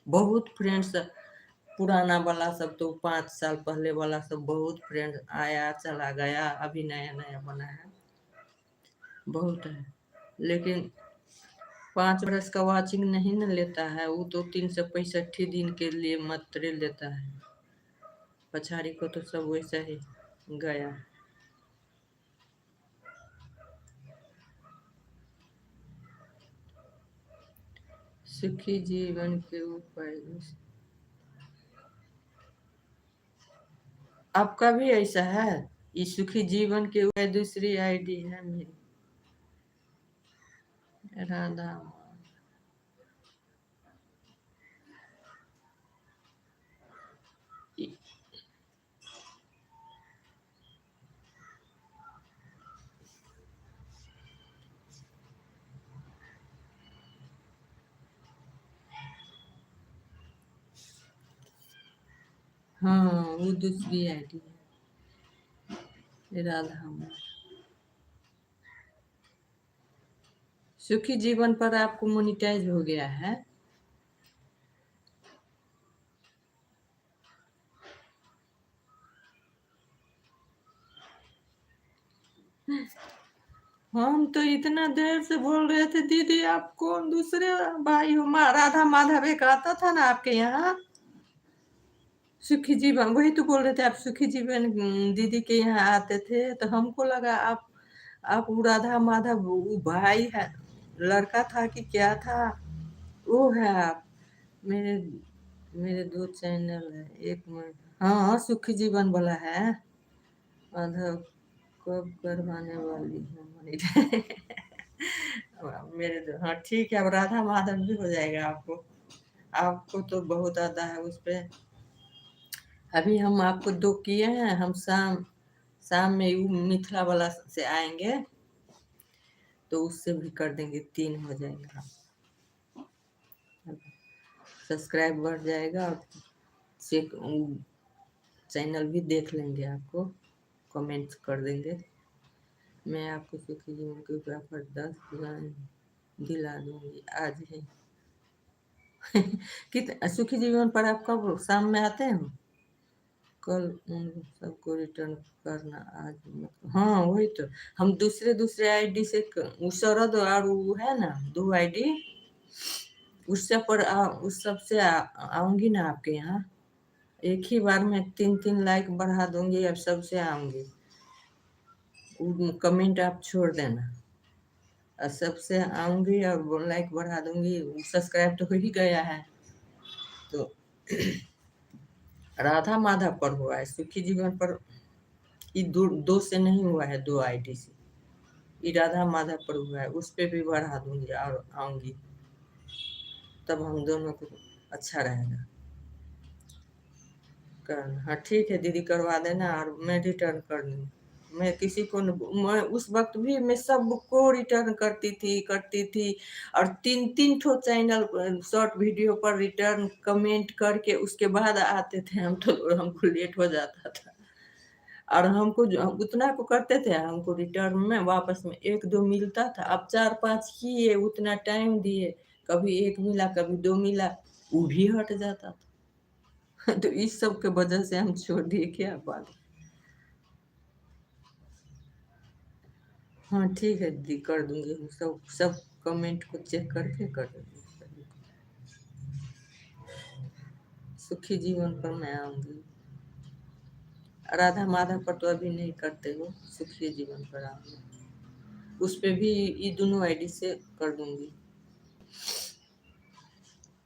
बहुत फ्रेंड्स पुराना वाला सब तो 5 साल पहले वाला सब बहुत फ्रेंड आया चला गया, अभी नया नया बना है, बहुत है। लेकिन 5 वर्ष का वॉचिंग नहीं न लेता है, वो तो 365 दिन के लिए मात्र लेता है। पछाड़ी को तो सब वैसा ही गया। सुखी जीवन के उपाय आपका भी ऐसा है? ये सुखी जीवन के उपाय दूसरी आईडी है मेरी, राधा। हाँ, वो दूसरी आईडी है, राधा। सुखी जीवन पर आपको मोनिटाइज हो गया है? हम तो इतना देर से बोल रहे थे दीदी आप कौन दूसरे भाई हो, राधा माधव एक आता था ना आपके यहाँ। सुखी जीवन वही तो बोल रहे थे आप, सुखी जीवन दीदी के यहाँ आते थे तो हमको लगा आप वो राधा माधव वो भाई है, लड़का था कि क्या था, वो है आप। मेरे मेरे दो चैनल है, एक में हाँ सुखी जीवन वाला है। माधव कब करवाने वाली है मनी मेरे दो हाँ ठीक है, अब राधा माधव भी हो जाएगा आपको। आपको तो बहुत आता है उस पे। अभी हम आपको दो किए हैं, हम शाम शाम में वो मिथिला वाला से आएंगे तो उससे भी कर देंगे, 3 हो जाएगा। सब्सक्राइब बढ़ जाएगा और चेक चैनल भी देख लेंगे, आपको कमेंट्स कर देंगे। मैं आपको सुखी जीवन के ऊपर पर 10 लाइन दिला दूंगी आज ही। कित सुखी जीवन पर आप कब शाम में आते हैं? कल उन सबको रिटर्न करना आज मत, हाँ वही तो। हम दूसरे दूसरे आईडी से वो शरद और वो है ना 2 आईडी, उससे पर उस सबसे आऊंगी ना आपके यहाँ। एक ही बार में 3-3 लाइक बढ़ा दूंगी, अब सबसे आऊंगी। कमेंट आप छोड़ देना और सबसे आऊंगी और लाइक बढ़ा दूंगी। सब्सक्राइब तो हो ही गया है। तो राधा माधव पर हुआ है, सुखी जीवन पर ये दो से नहीं हुआ है, 2 आईडी से। ये राधा माधव पर हुआ है, उस पे भी बढ़ा दूंगी और आऊंगी, तब हम दोनों को अच्छा रहेगा करना। हाँ ठीक है दीदी, करवा देना और मैं रिटर्न कर दूंगी। मैं किसी को मैं उस वक्त भी मैं सबको रिटर्न करती थी और 3-3 ठो चैनल शॉर्ट वीडियो पर रिटर्न कमेंट करके उसके बाद आते थे हम, तो हमको लेट हो जाता था। और हमको उतना को करते थे, हमको रिटर्न में वापस में 1-2 मिलता था। अब 4-5 किए, उतना टाइम दिए, कभी 1 मिला कभी 2 मिला, वो भी हट जाता था। तो इस सब के वजह से हम छोड़ दिए, क्या बात। हाँ ठीक है दी, कर दूंगी, सब सब कमेंट को चेक करके कर दूंगी। सुखी जीवन पर मैं आऊंगी, राधा माधव पर तो अभी नहीं करते हो, सुखी जीवन पर आऊंगी। उस पे भी ये दोनों आईडी से कर दूंगी।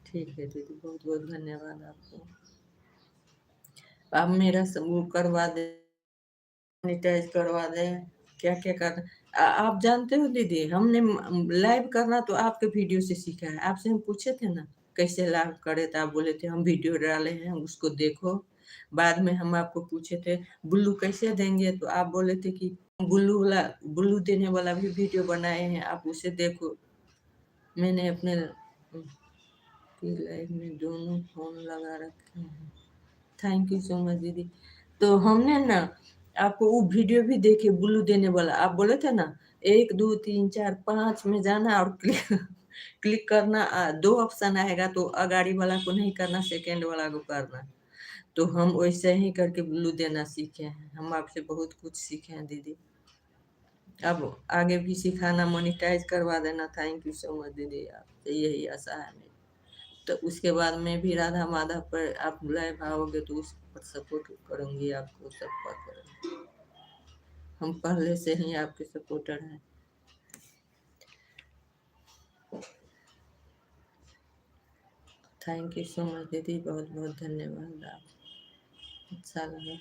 ठीक है दीदी, बहुत बहुत धन्यवाद आपको। आप मेरा सब वो करवा दे, सैनिटाइज करवा दे, क्या क्या कर। आप जानते हो दीदी, हमने लाइव करना तो आपके वीडियो से सीखा है। आपसे हम पूछे थे ना कैसे लाइव करे, तो आप बोले थे हम वीडियो डाले हैं उसको देखो। बाद में हम आपको पूछे थे बुल्लू कैसे देंगे, तो आप बोले थे कि बुल्लू देने वाला भी वीडियो बनाए हैं, आप उसे देखो। मैंने अपने लाइफ में दोनों फोन लगा रखे हैं। थैंक यू सो मच दीदी। तो हमने ना आपको वो वीडियो भी देखे, ब्लू देने वाला, आप बोले थे ना 1 2 3 4 5 में जाना और क्लिक क्लिक करना। 2 ऑप्शन आएगा, तो अगाड़ी वाला को नहीं करना, सेकेंड वाला को करना। तो हम वैसे ही करके ब्लू देना सीखे हैं। हम आपसे बहुत कुछ सीखे हैं दीदी, अब आगे भी सिखाना, मोनिटाइज करवा देना। थैंक यू सो मच दीदी, आपसे यही आशा है मेरी। तो उसके बाद में भी राधा माधव पर आप लाइव आओगे तो उस पर सपोर्ट करूंगी, आपको सपोर्ट करूंगी। हम पहले से ही आपके सपोर्टर हैं। थैंक यू सो मच दीदी, बहुत बहुत धन्यवाद। आप अच्छा लगा।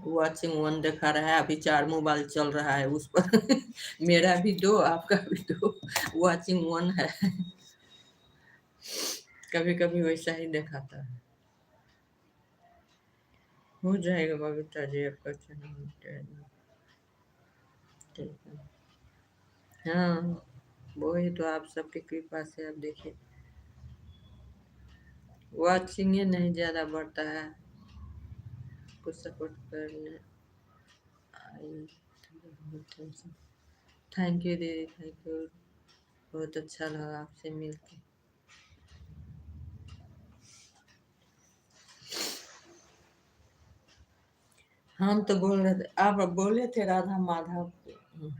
वॉचिंग 1 दिखा रहा है, अभी 4 मोबाइल चल रहा है उस पर। मेरा भी 2, आपका भी 2, वॉचिंग 1 है। कभी कभी वैसा ही दिखाता है। हो जाएगा बबीता जी आपका चैनल। ठीक है हाँ, वही तो आप सबकी कृपा से। अब देखिए वॉचिंग नहीं ज़्यादा बढ़ता है, कुछ सपोर्ट करने आई। थैंक यू दीदी, थैंक यू, बहुत अच्छा लगा आपसे मिलके। हम तो बोल रहे थे, आप बोले थे राधा माधव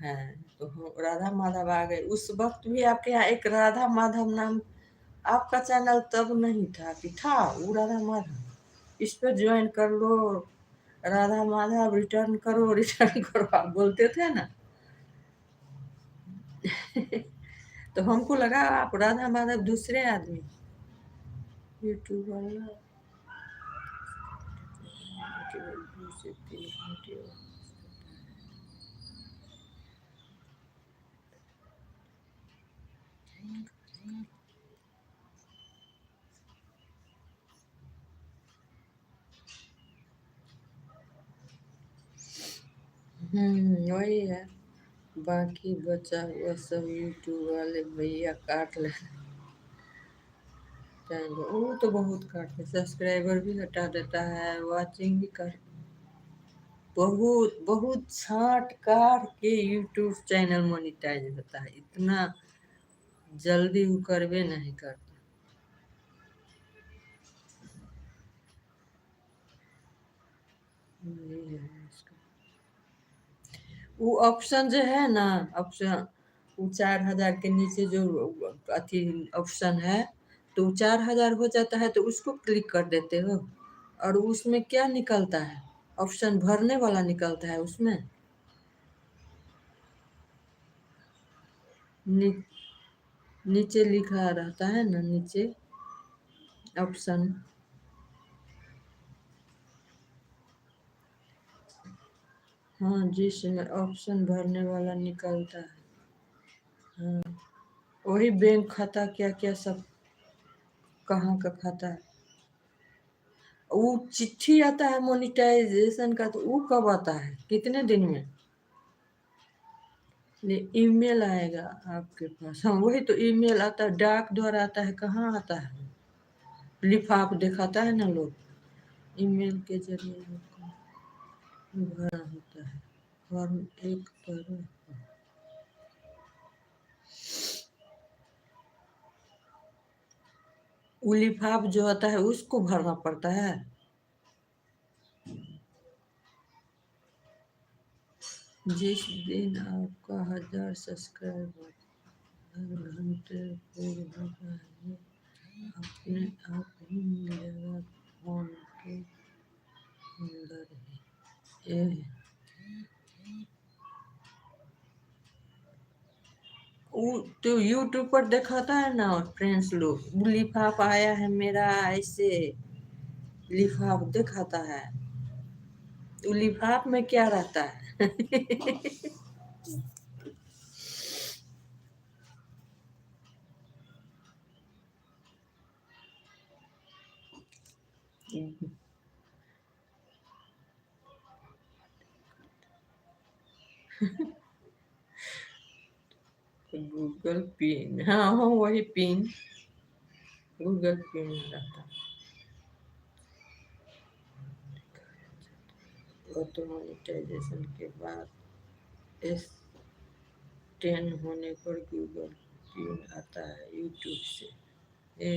है, तो हम राधा माधव आ गए। उस वक्त भी आपके यहाँ एक राधा माधव नाम आपका चैनल तब नहीं था कि था वो राधा माधव, इस पर ज्वाइन कर लो, राधा माधव रिटर्न करो रिटर्न करो, आप बोलते थे ना। तो हमको लगा आप राधा माधव दूसरे आदमी यूट्यूब वाला। केवल 2 से 3 घंटे। वही है। बाकी बचा हुआ सब यूट्यूब वाले भैया काट ले जाएंगे। वो तो बहुत काटते, सब्सक्राइबर भी हटा देता है, वॉचिंग भी कर, बहुत बहुत छांट काट के यूट्यूब चैनल मोनिटाइज होता है, इतना जल्दी वो करबे नहीं करता। यही है इसका। वो ऑप्शन जो है ना, ऑप्शन वो 4,000 के नीचे जो अथी ऑप्शन है, तो 4,000 हो जाता है तो उसको क्लिक कर देते हो, और उसमें क्या निकलता है, ऑप्शन भरने वाला निकलता है उसमें। नी, नीचे लिखा रहता है ना, नीचे ऑप्शन। हाँ, जिसमें ऑप्शन भरने वाला निकलता है। हाँ, वही बैंक खाता क्या क्या सब, कहाँ का खाता है। वो चिट्ठी आता है मोनिटाइजेशन का, तो वो कब आता है, कितने दिन में? ये ईमेल आएगा आपके पास। हाँ, वही तो ईमेल आता है, डाक द्वारा आता है, कहाँ आता है, लिफाफ दिखाता है ना लोग, ईमेल के जरिए लोग को भरा होता है फॉर्म एक पर। वो लिफाफ जो आता है उसको भरना पड़ता है। जिस दिन आपका 1,000 सब्सक्राइबर हर घंटे पूर्ण हो जाएंगे, अपने आप ही मिलेगा फोन के अंदर ही। ये वो तो यूट्यूब पर दिखाता है ना फ्रेंड्स लोग, वो लिफाफ आया है मेरा, ऐसे लिफाफ दिखाता है। वो लिफाफ में क्या रहता है? गूगल पिन, हाँ हाँ वही पिन, गूगल पिन रहता है। ऑटो मोनेटाइजेशन के बाद एस 10 होने पर गूगल पिन आता है यूट्यूब से। ये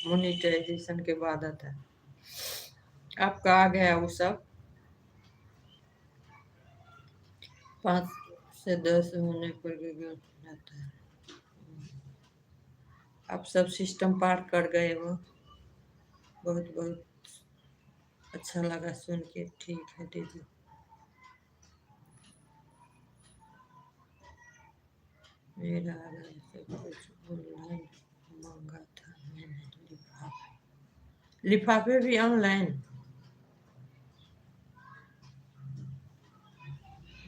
मोनेटाइजेशन के बाद आता है। आपका आ गया वो सब, 5 से 10 होने पर गूगल पिन आता है। आप सब सिस्टम पार कर गए हो, बहुत बहुत अच्छा लगा सुन के। ठीक है दीदी। मेरा सब कुछ ऑनलाइन मांगा था मैंने, लिफाफे, लिफाफे भी ऑनलाइन।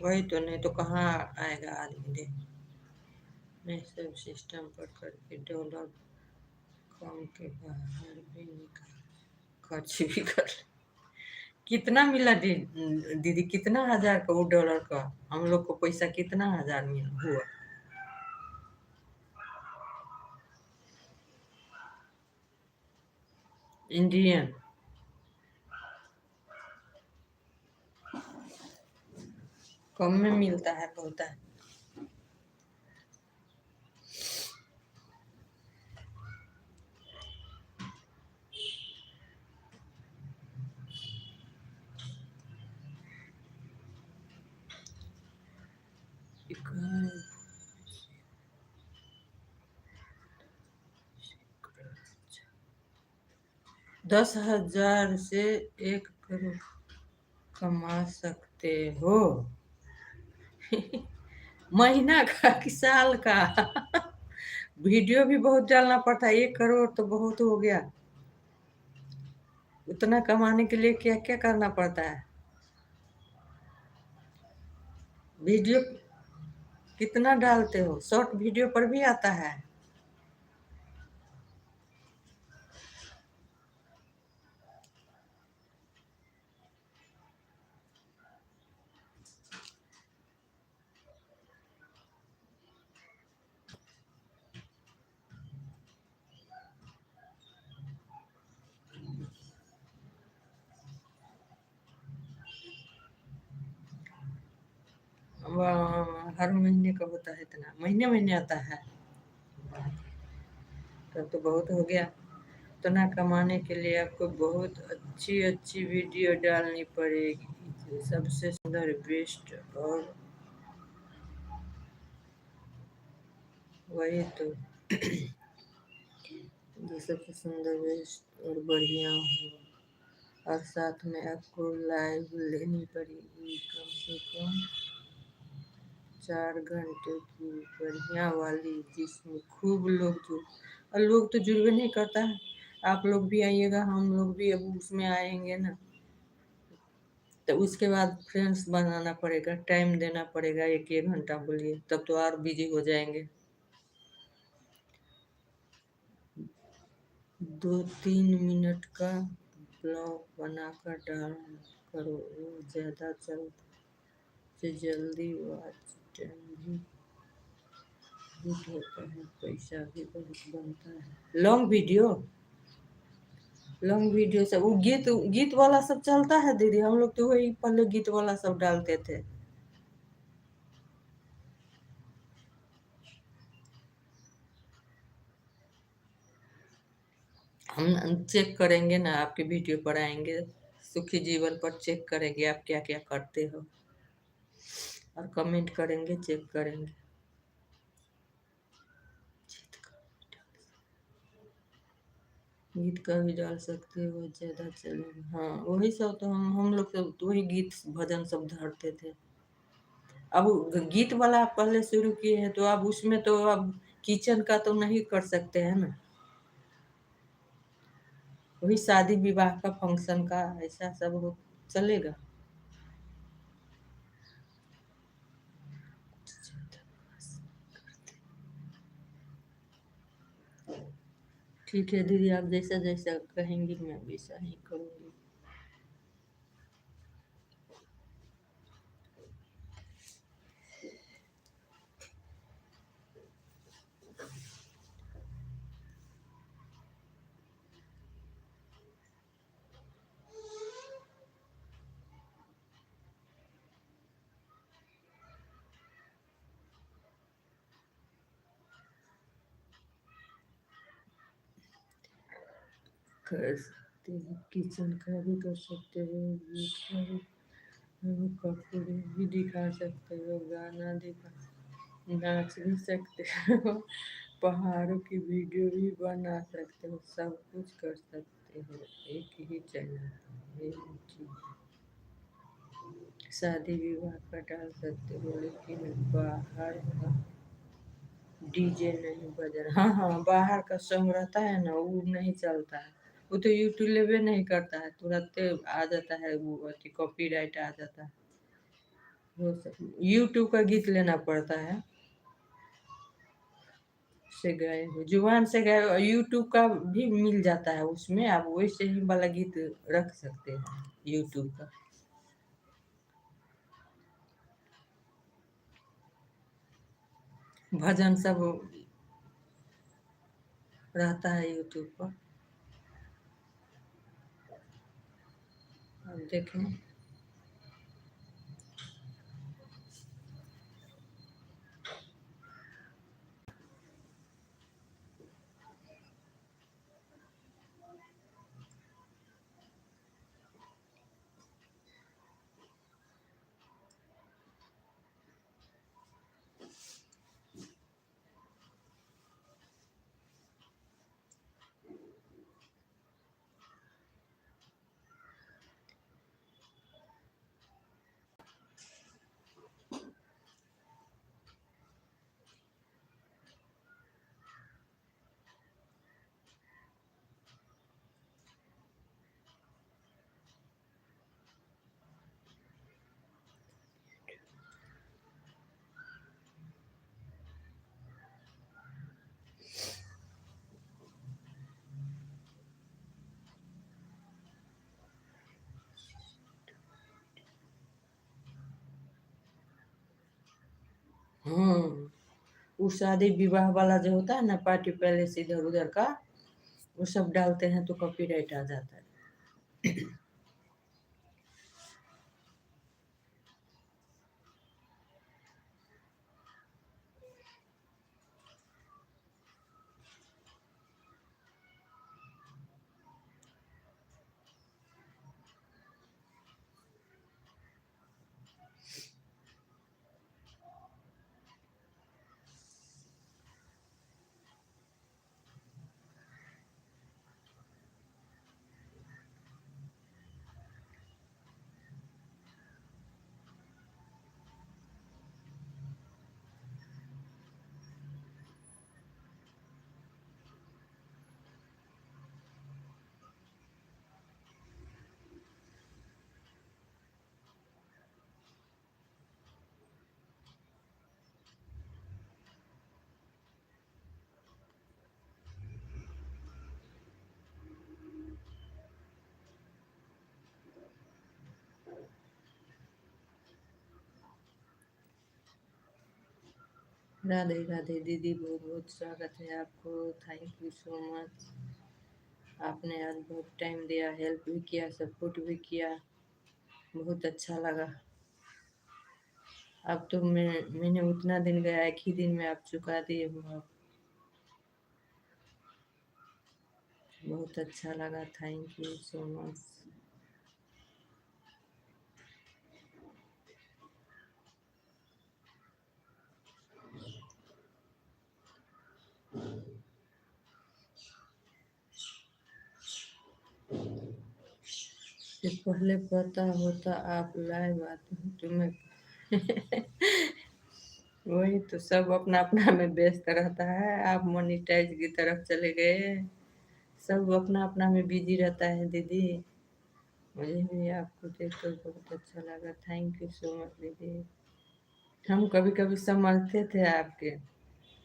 वही तो, नहीं तो कहाँ आएगा आदमी दे। मैं सब सिस्टम पर करके डॉलर कम के बाहर भी निकाल, खर्च भी कर। कितना मिला दीदी, कितना 1,000 का वो डॉलर का, हम लोग को पैसा कितना 1,000 मिल हुआ? इंडियन। कम में मिलता है बोलता है। 10,000 से 1 करोड़ कमा सकते हो। महीना का कि साल का? वीडियो भी बहुत डालना पड़ता है, 1 करोड़ तो बहुत हो गया। उतना कमाने के लिए क्या क्या करना पड़ता है? वीडियो कितना डालते हो? शॉर्ट वीडियो पर भी आता है? हर महीने का होता है? इतना महीने महीने आता है? तब तो बहुत हो गया। उतना कमाने के लिए आपको बहुत अच्छी अच्छी वीडियो डालनी पड़ेगी, सबसे सुंदर, बेस्ट। और वही तो, जो सबसे सुंदर, बेस्ट और बढ़िया हो। और साथ में आपको लाइव लेनी पड़ेगी, कम से कम 4 घंटे की बढ़िया वाली, जिसमें खूब लोग जुड़। और लोग तो जुड़वे नहीं करता है। आप लोग भी आइएगा, हम लोग भी अब उसमें आएंगे ना, तो उसके बाद फ्रेंड्स बनाना पड़ेगा, टाइम देना पड़ेगा, 1 1 घंटा बोलिए, तब तो और बिजी हो जाएंगे। 2 3 मिनट का ब्लॉग बनाकर डाल करो, वो ज़्यादा से जल्दी वॉच टाइम भी हिट होता है, पैसा भी बहुत बनता है। लॉन्ग वीडियो सब, वो गीत गीत वाला सब चलता है दीदी? हम लोग तो वही पहले गीत वाला सब डालते थे। हम चेक करेंगे ना, आपके वीडियो पर आएंगे, सुखी जीवन पर चेक करेंगे आप क्या क्या करते हो, और कमेंट करेंगे, चेक करेंगे। गीत का भी डाल सकते हो, ज़्यादा चलेगा। हाँ, वही सब तो हम लोग तो वही गीत भजन सब धरते थे। अब गीत वाला आप पहले शुरू किए हैं, तो अब उसमें तो अब किचन का तो नहीं कर सकते हैं ना, वही शादी विवाह का, फंक्शन का, ऐसा सब हो चलेगा। ठीक है दीदी, आप जैसा जैसा कहेंगी मैं वैसा ही करूँगी। कर सकते हैं, किचन का भी कर सकते हो, गीत का भी, कपड़े भी दिखा सकते हो, गाना दिखा, नाच भी सकते हो, पहाड़ों की वीडियो भी बना सकते हो, सब कुछ कर सकते हो एक ही चैनल पे। यही चीज़, शादी विवाह का डाल सकते हो, लेकिन बाहर का डीजे नहीं बजा। हाँ हाँ, बाहर का सॉन्ग रहता है ना, वो नहीं चलता है। वो तो यूट्यूब लेवे नहीं करता है, तुरंत आ जाता है, वो कॉपीराइट आ जाता है। वो सब यूट्यूब का गीत लेना पड़ता है, से गए हो जुबान से गए हो, यूट्यूब का भी मिल जाता है, उसमें आप वैसे ही वाला गीत रख सकते हैं यूट्यूब का। भजन सब रहता है यूट्यूब पर, आप देखें। वो शादी विवाह वाला जो होता है ना, पार्टी पैलेस इधर उधर का, वो सब डालते हैं तो कॉपीराइट आ जाता है। राधे राधे दीदी, बहुत बहुत स्वागत है आपको। Thank you so much. आपने आज बहुत टाइम दिया, हेल्प भी किया, सपोर्ट भी किया, बहुत अच्छा लगा। अब तो मैंने उतना दिन गया, एक ही दिन में आप चुका दिए हो आप। बहुत अच्छा लगा, थैंक यू सो मच। ये पहले पता होता आप लाइव आते हो तो मैं वही तो, सब अपना अपना में व्यस्त रहता है। आप मोनिटाइज की तरफ चले गए, सब अपना अपना में बिजी रहता है दीदी। मुझे भी आपको देख कर बहुत अच्छा लगा, थैंक यू सो मच दीदी। हम कभी कभी समझते थे आपके,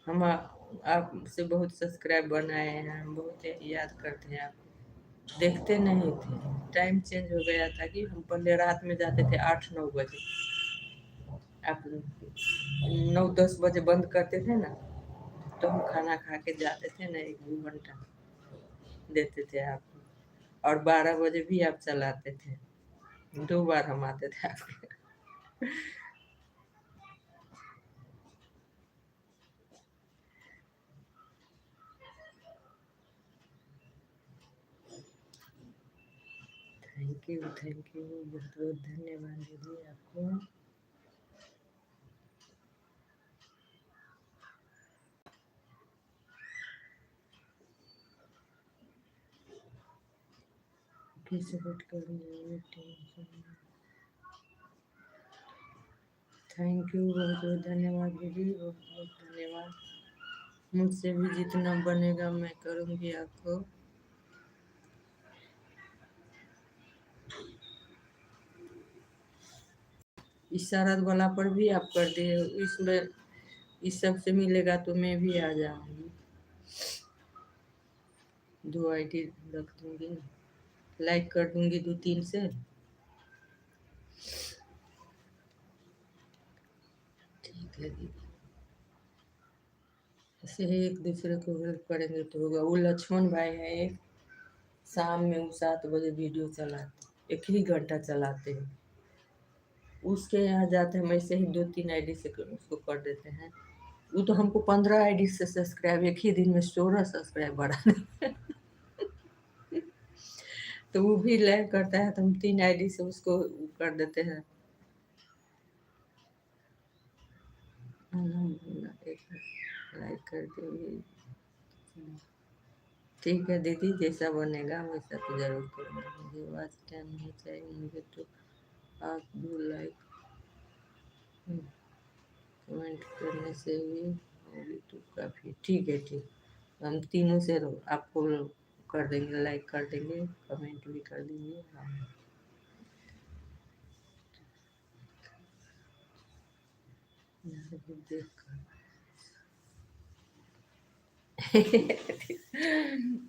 हम आपसे बहुत सब्सक्राइब बनाए हैं, हम बहुत याद करते हैं आपको। देखते नहीं थे, टाइम चेंज हो गया था कि हम पहले रात में जाते थे 8-9 बजे, आप 9-10 बजे बंद करते थे ना, तो हम खाना खा के जाते थे ना, 1-2 घंटा देते थे आपको। और 12 बजे भी आप चलाते थे, 2 बार हम आते थे आपके। थैंक यू, बहुत बहुत धन्यवाद दीदी आपको। किस वेट करेंगे, थैंक यू, बहुत बहुत धन्यवाद दीदी, बहुत बहुत धन्यवाद। मुझसे भी जितना बनेगा मैं करूँगी आपको। इशारा वाला पर भी आप कर दिए, इसमें इस सब से मिलेगा तो मैं भी आ जाऊंगी। 2 आईडी रख दूंगी, लाइक कर दूंगी 2-3 से। ठीक है दीदी, ऐसे ही एक दूसरे को हेल्प करेंगे तो होगा। वो लक्ष्मण भाई है एक, शाम में वो 7 बजे वीडियो चलाते, एक ही घंटा चलाते हैं। उसके यहाँ जाते हैं, वैसे ही 2-3 आईडी से उसको कर देते हैं। वो तो हमको 15 आईडी से सब्सक्राइब, एक ही दिन में 16 सब्सक्राइब बढ़ा देते। तो वो भी लाइक करता है, तो हम 3 आईडी से उसको कर देते हैं। एक लाइक कर देंगे। ठीक है दीदी, जैसा बनेगा वैसा तो जरूर करूँगा। मुझे वॉच टाइम नहीं चाहिए, मुझे तो आप भी लाइक कमेंट करने से भी होगी तो काफ़ी। ठीक है, ठीक, हम तीनों से आपको कर देंगे, लाइक कर देंगे, कमेंट भी कर देंगे। हाँ, देख कर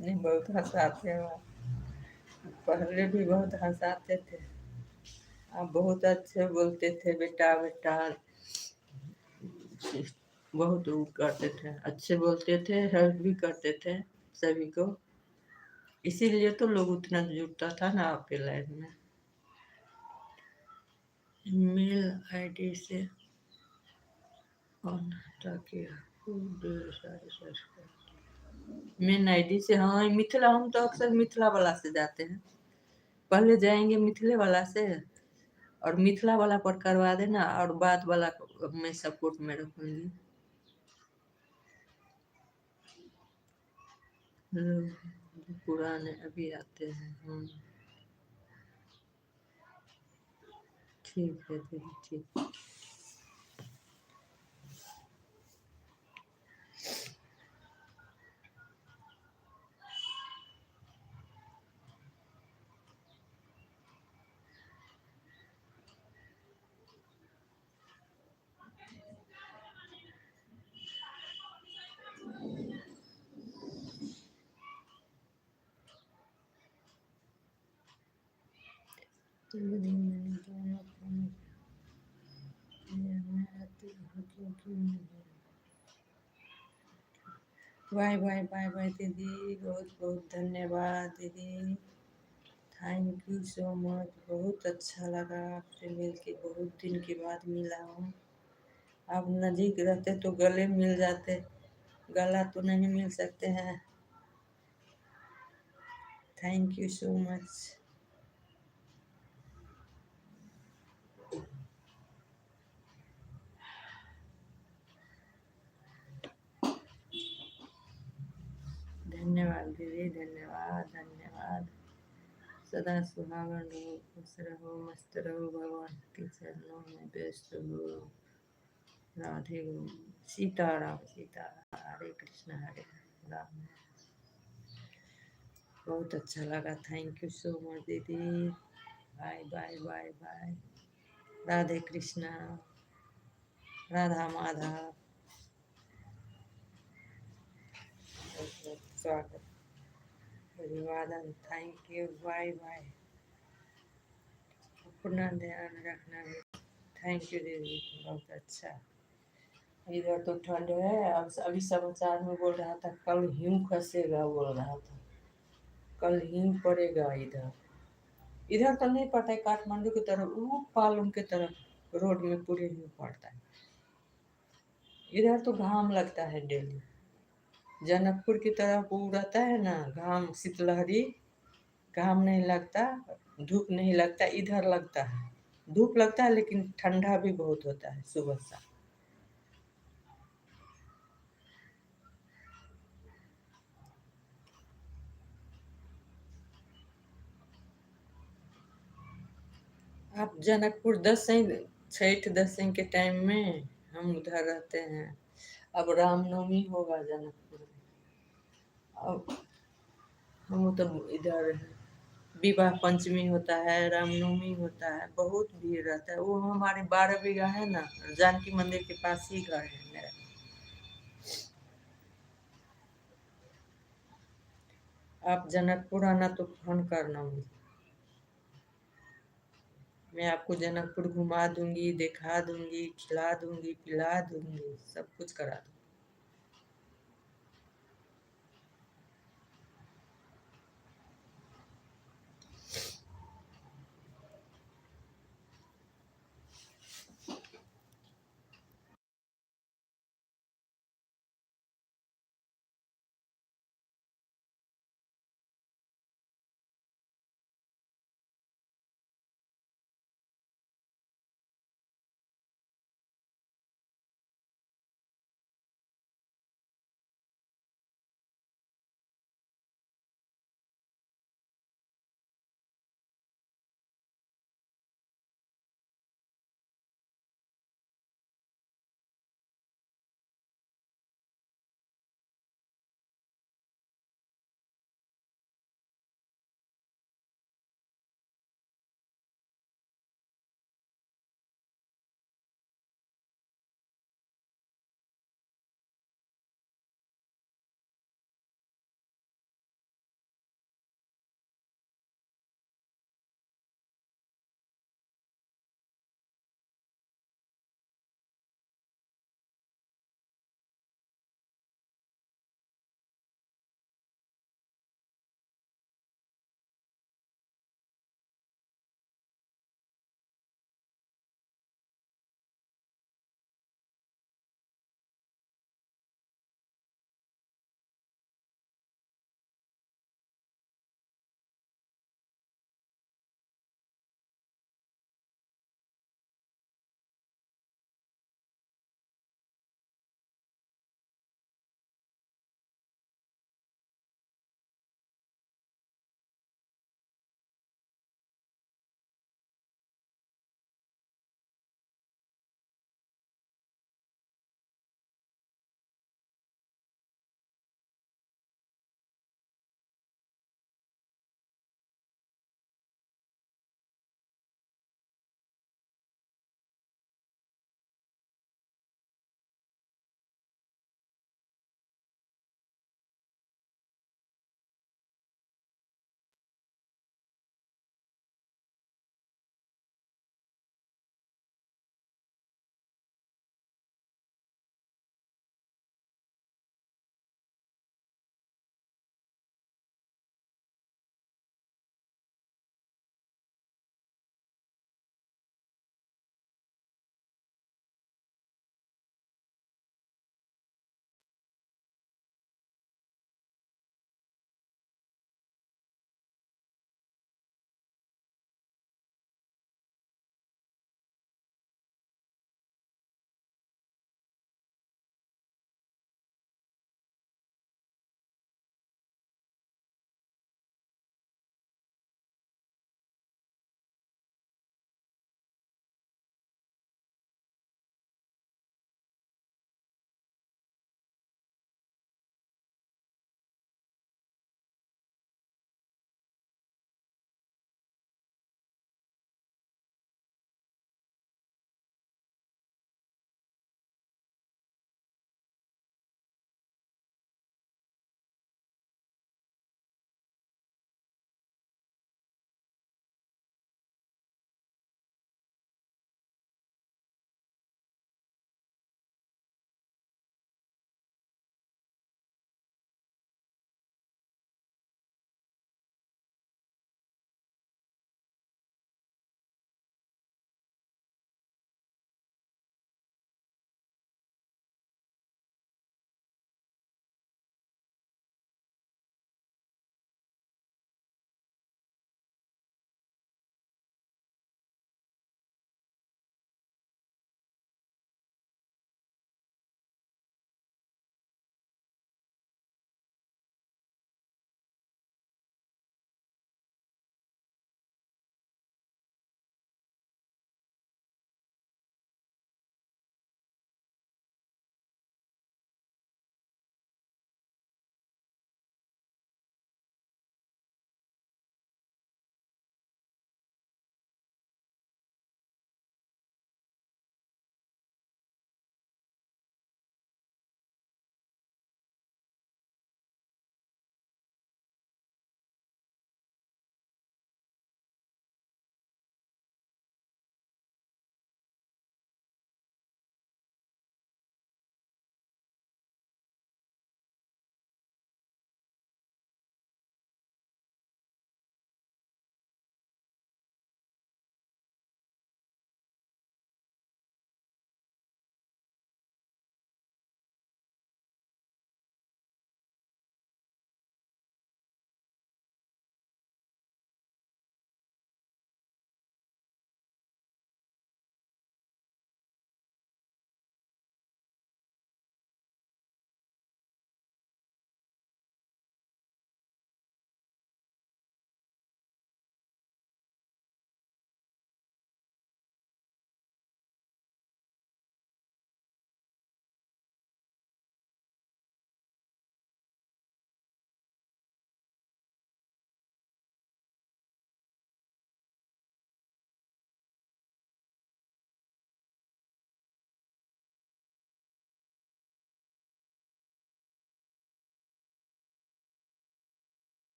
नहीं, बहुत हंसाते हैं आप, पहले भी बहुत हंसाते थे। आप बहुत अच्छे बोलते थे, बेटा बेटा। बहुत वो करते थे, अच्छे बोलते थे, हेल्प भी करते थे सभी को। इसीलिए तो लोग उतना जुड़ता था ना आपके लाइफ में। मेल आईडी से ऑन ताकि ढेर सारे सब्सक्राइब। मेन आईडी से, हाँ मिथिला, हम तो अक्सर मिथिला वाला से जाते हैं। पहले जाएंगे मिथिले वाला से, और मिथिला वाला पर करवा देना, और बात वाला मैं सपोर्ट में रखूंगी। पुराने अभी आते हैं हम। ठीक है दीदी, ठीक। दीदी मैंने दोनों फोन किए, मैं आती हूँ क्योंकि बाय बाय बाय बाय दीदी, बहुत बहुत धन्यवाद दीदी, थैंक यू सो मच। बहुत अच्छा लगा आपसे मिल के, बहुत दिन के बाद मिला हूँ। आप नज़दीक रहते तो गले मिल जाते, गला तो नहीं मिल सकते हैं। Thank you so much. धन्यवाद दीदी, धन्यवाद धन्यवाद। सदा सुहागन रहो, खुश रहो, मस्त रहो, भगवान के चरणों में व्यस्त हो। राधे सीताराम, सीताराम, हरे कृष्ण हरे राम। बहुत अच्छा लगा, थैंक यू सो मच दीदी। Bye bye bye bye. Radhe Krishna, Radha Madhav. स्वागत, अभिवादन, थैंक यू, बाय बाय। अपना ध्यान रखना भी। थैंक यू दीदी, बहुत अच्छा। इधर तो ठंड है। अब अभी समाचार में बोल रहा था कल हिम खसेगा, बोल रहा था कल हिम पड़ेगा इधर। इधर तो नहीं पड़ता है, काठमांडू की तरफ, वो पालम की तरफ रोड में पूरे हिम पड़ता है। इधर तो घाम लगता है डेली। जनकपुर की तरफ वो रहता है ना घाम, शीतलहरी, घाम नहीं लगता, धूप नहीं लगता, इधर लगता है। धूप लगता है लेकिन ठंडा भी बहुत होता है सुबह शाम। आप जनकपुर दसईं, छठ दसईं के टाइम में हम उधर रहते हैं। अब रामनवमी होगा जनकपुर में। अब हम तो इधर हैं। विवाह पंचमी होता है, रामनवमी होता है, बहुत भीड़ रहता है। वो हमारे 12 बीघा है ना, जानकी मंदिर के पास ही घर है मेरा। आप जनकपुर आना तो फोन करना मुझे, मैं आपको जनकपुर घुमा दूंगी, दिखा दूंगी, खिला दूंगी, पिला दूंगी, सब कुछ करा दूंगी।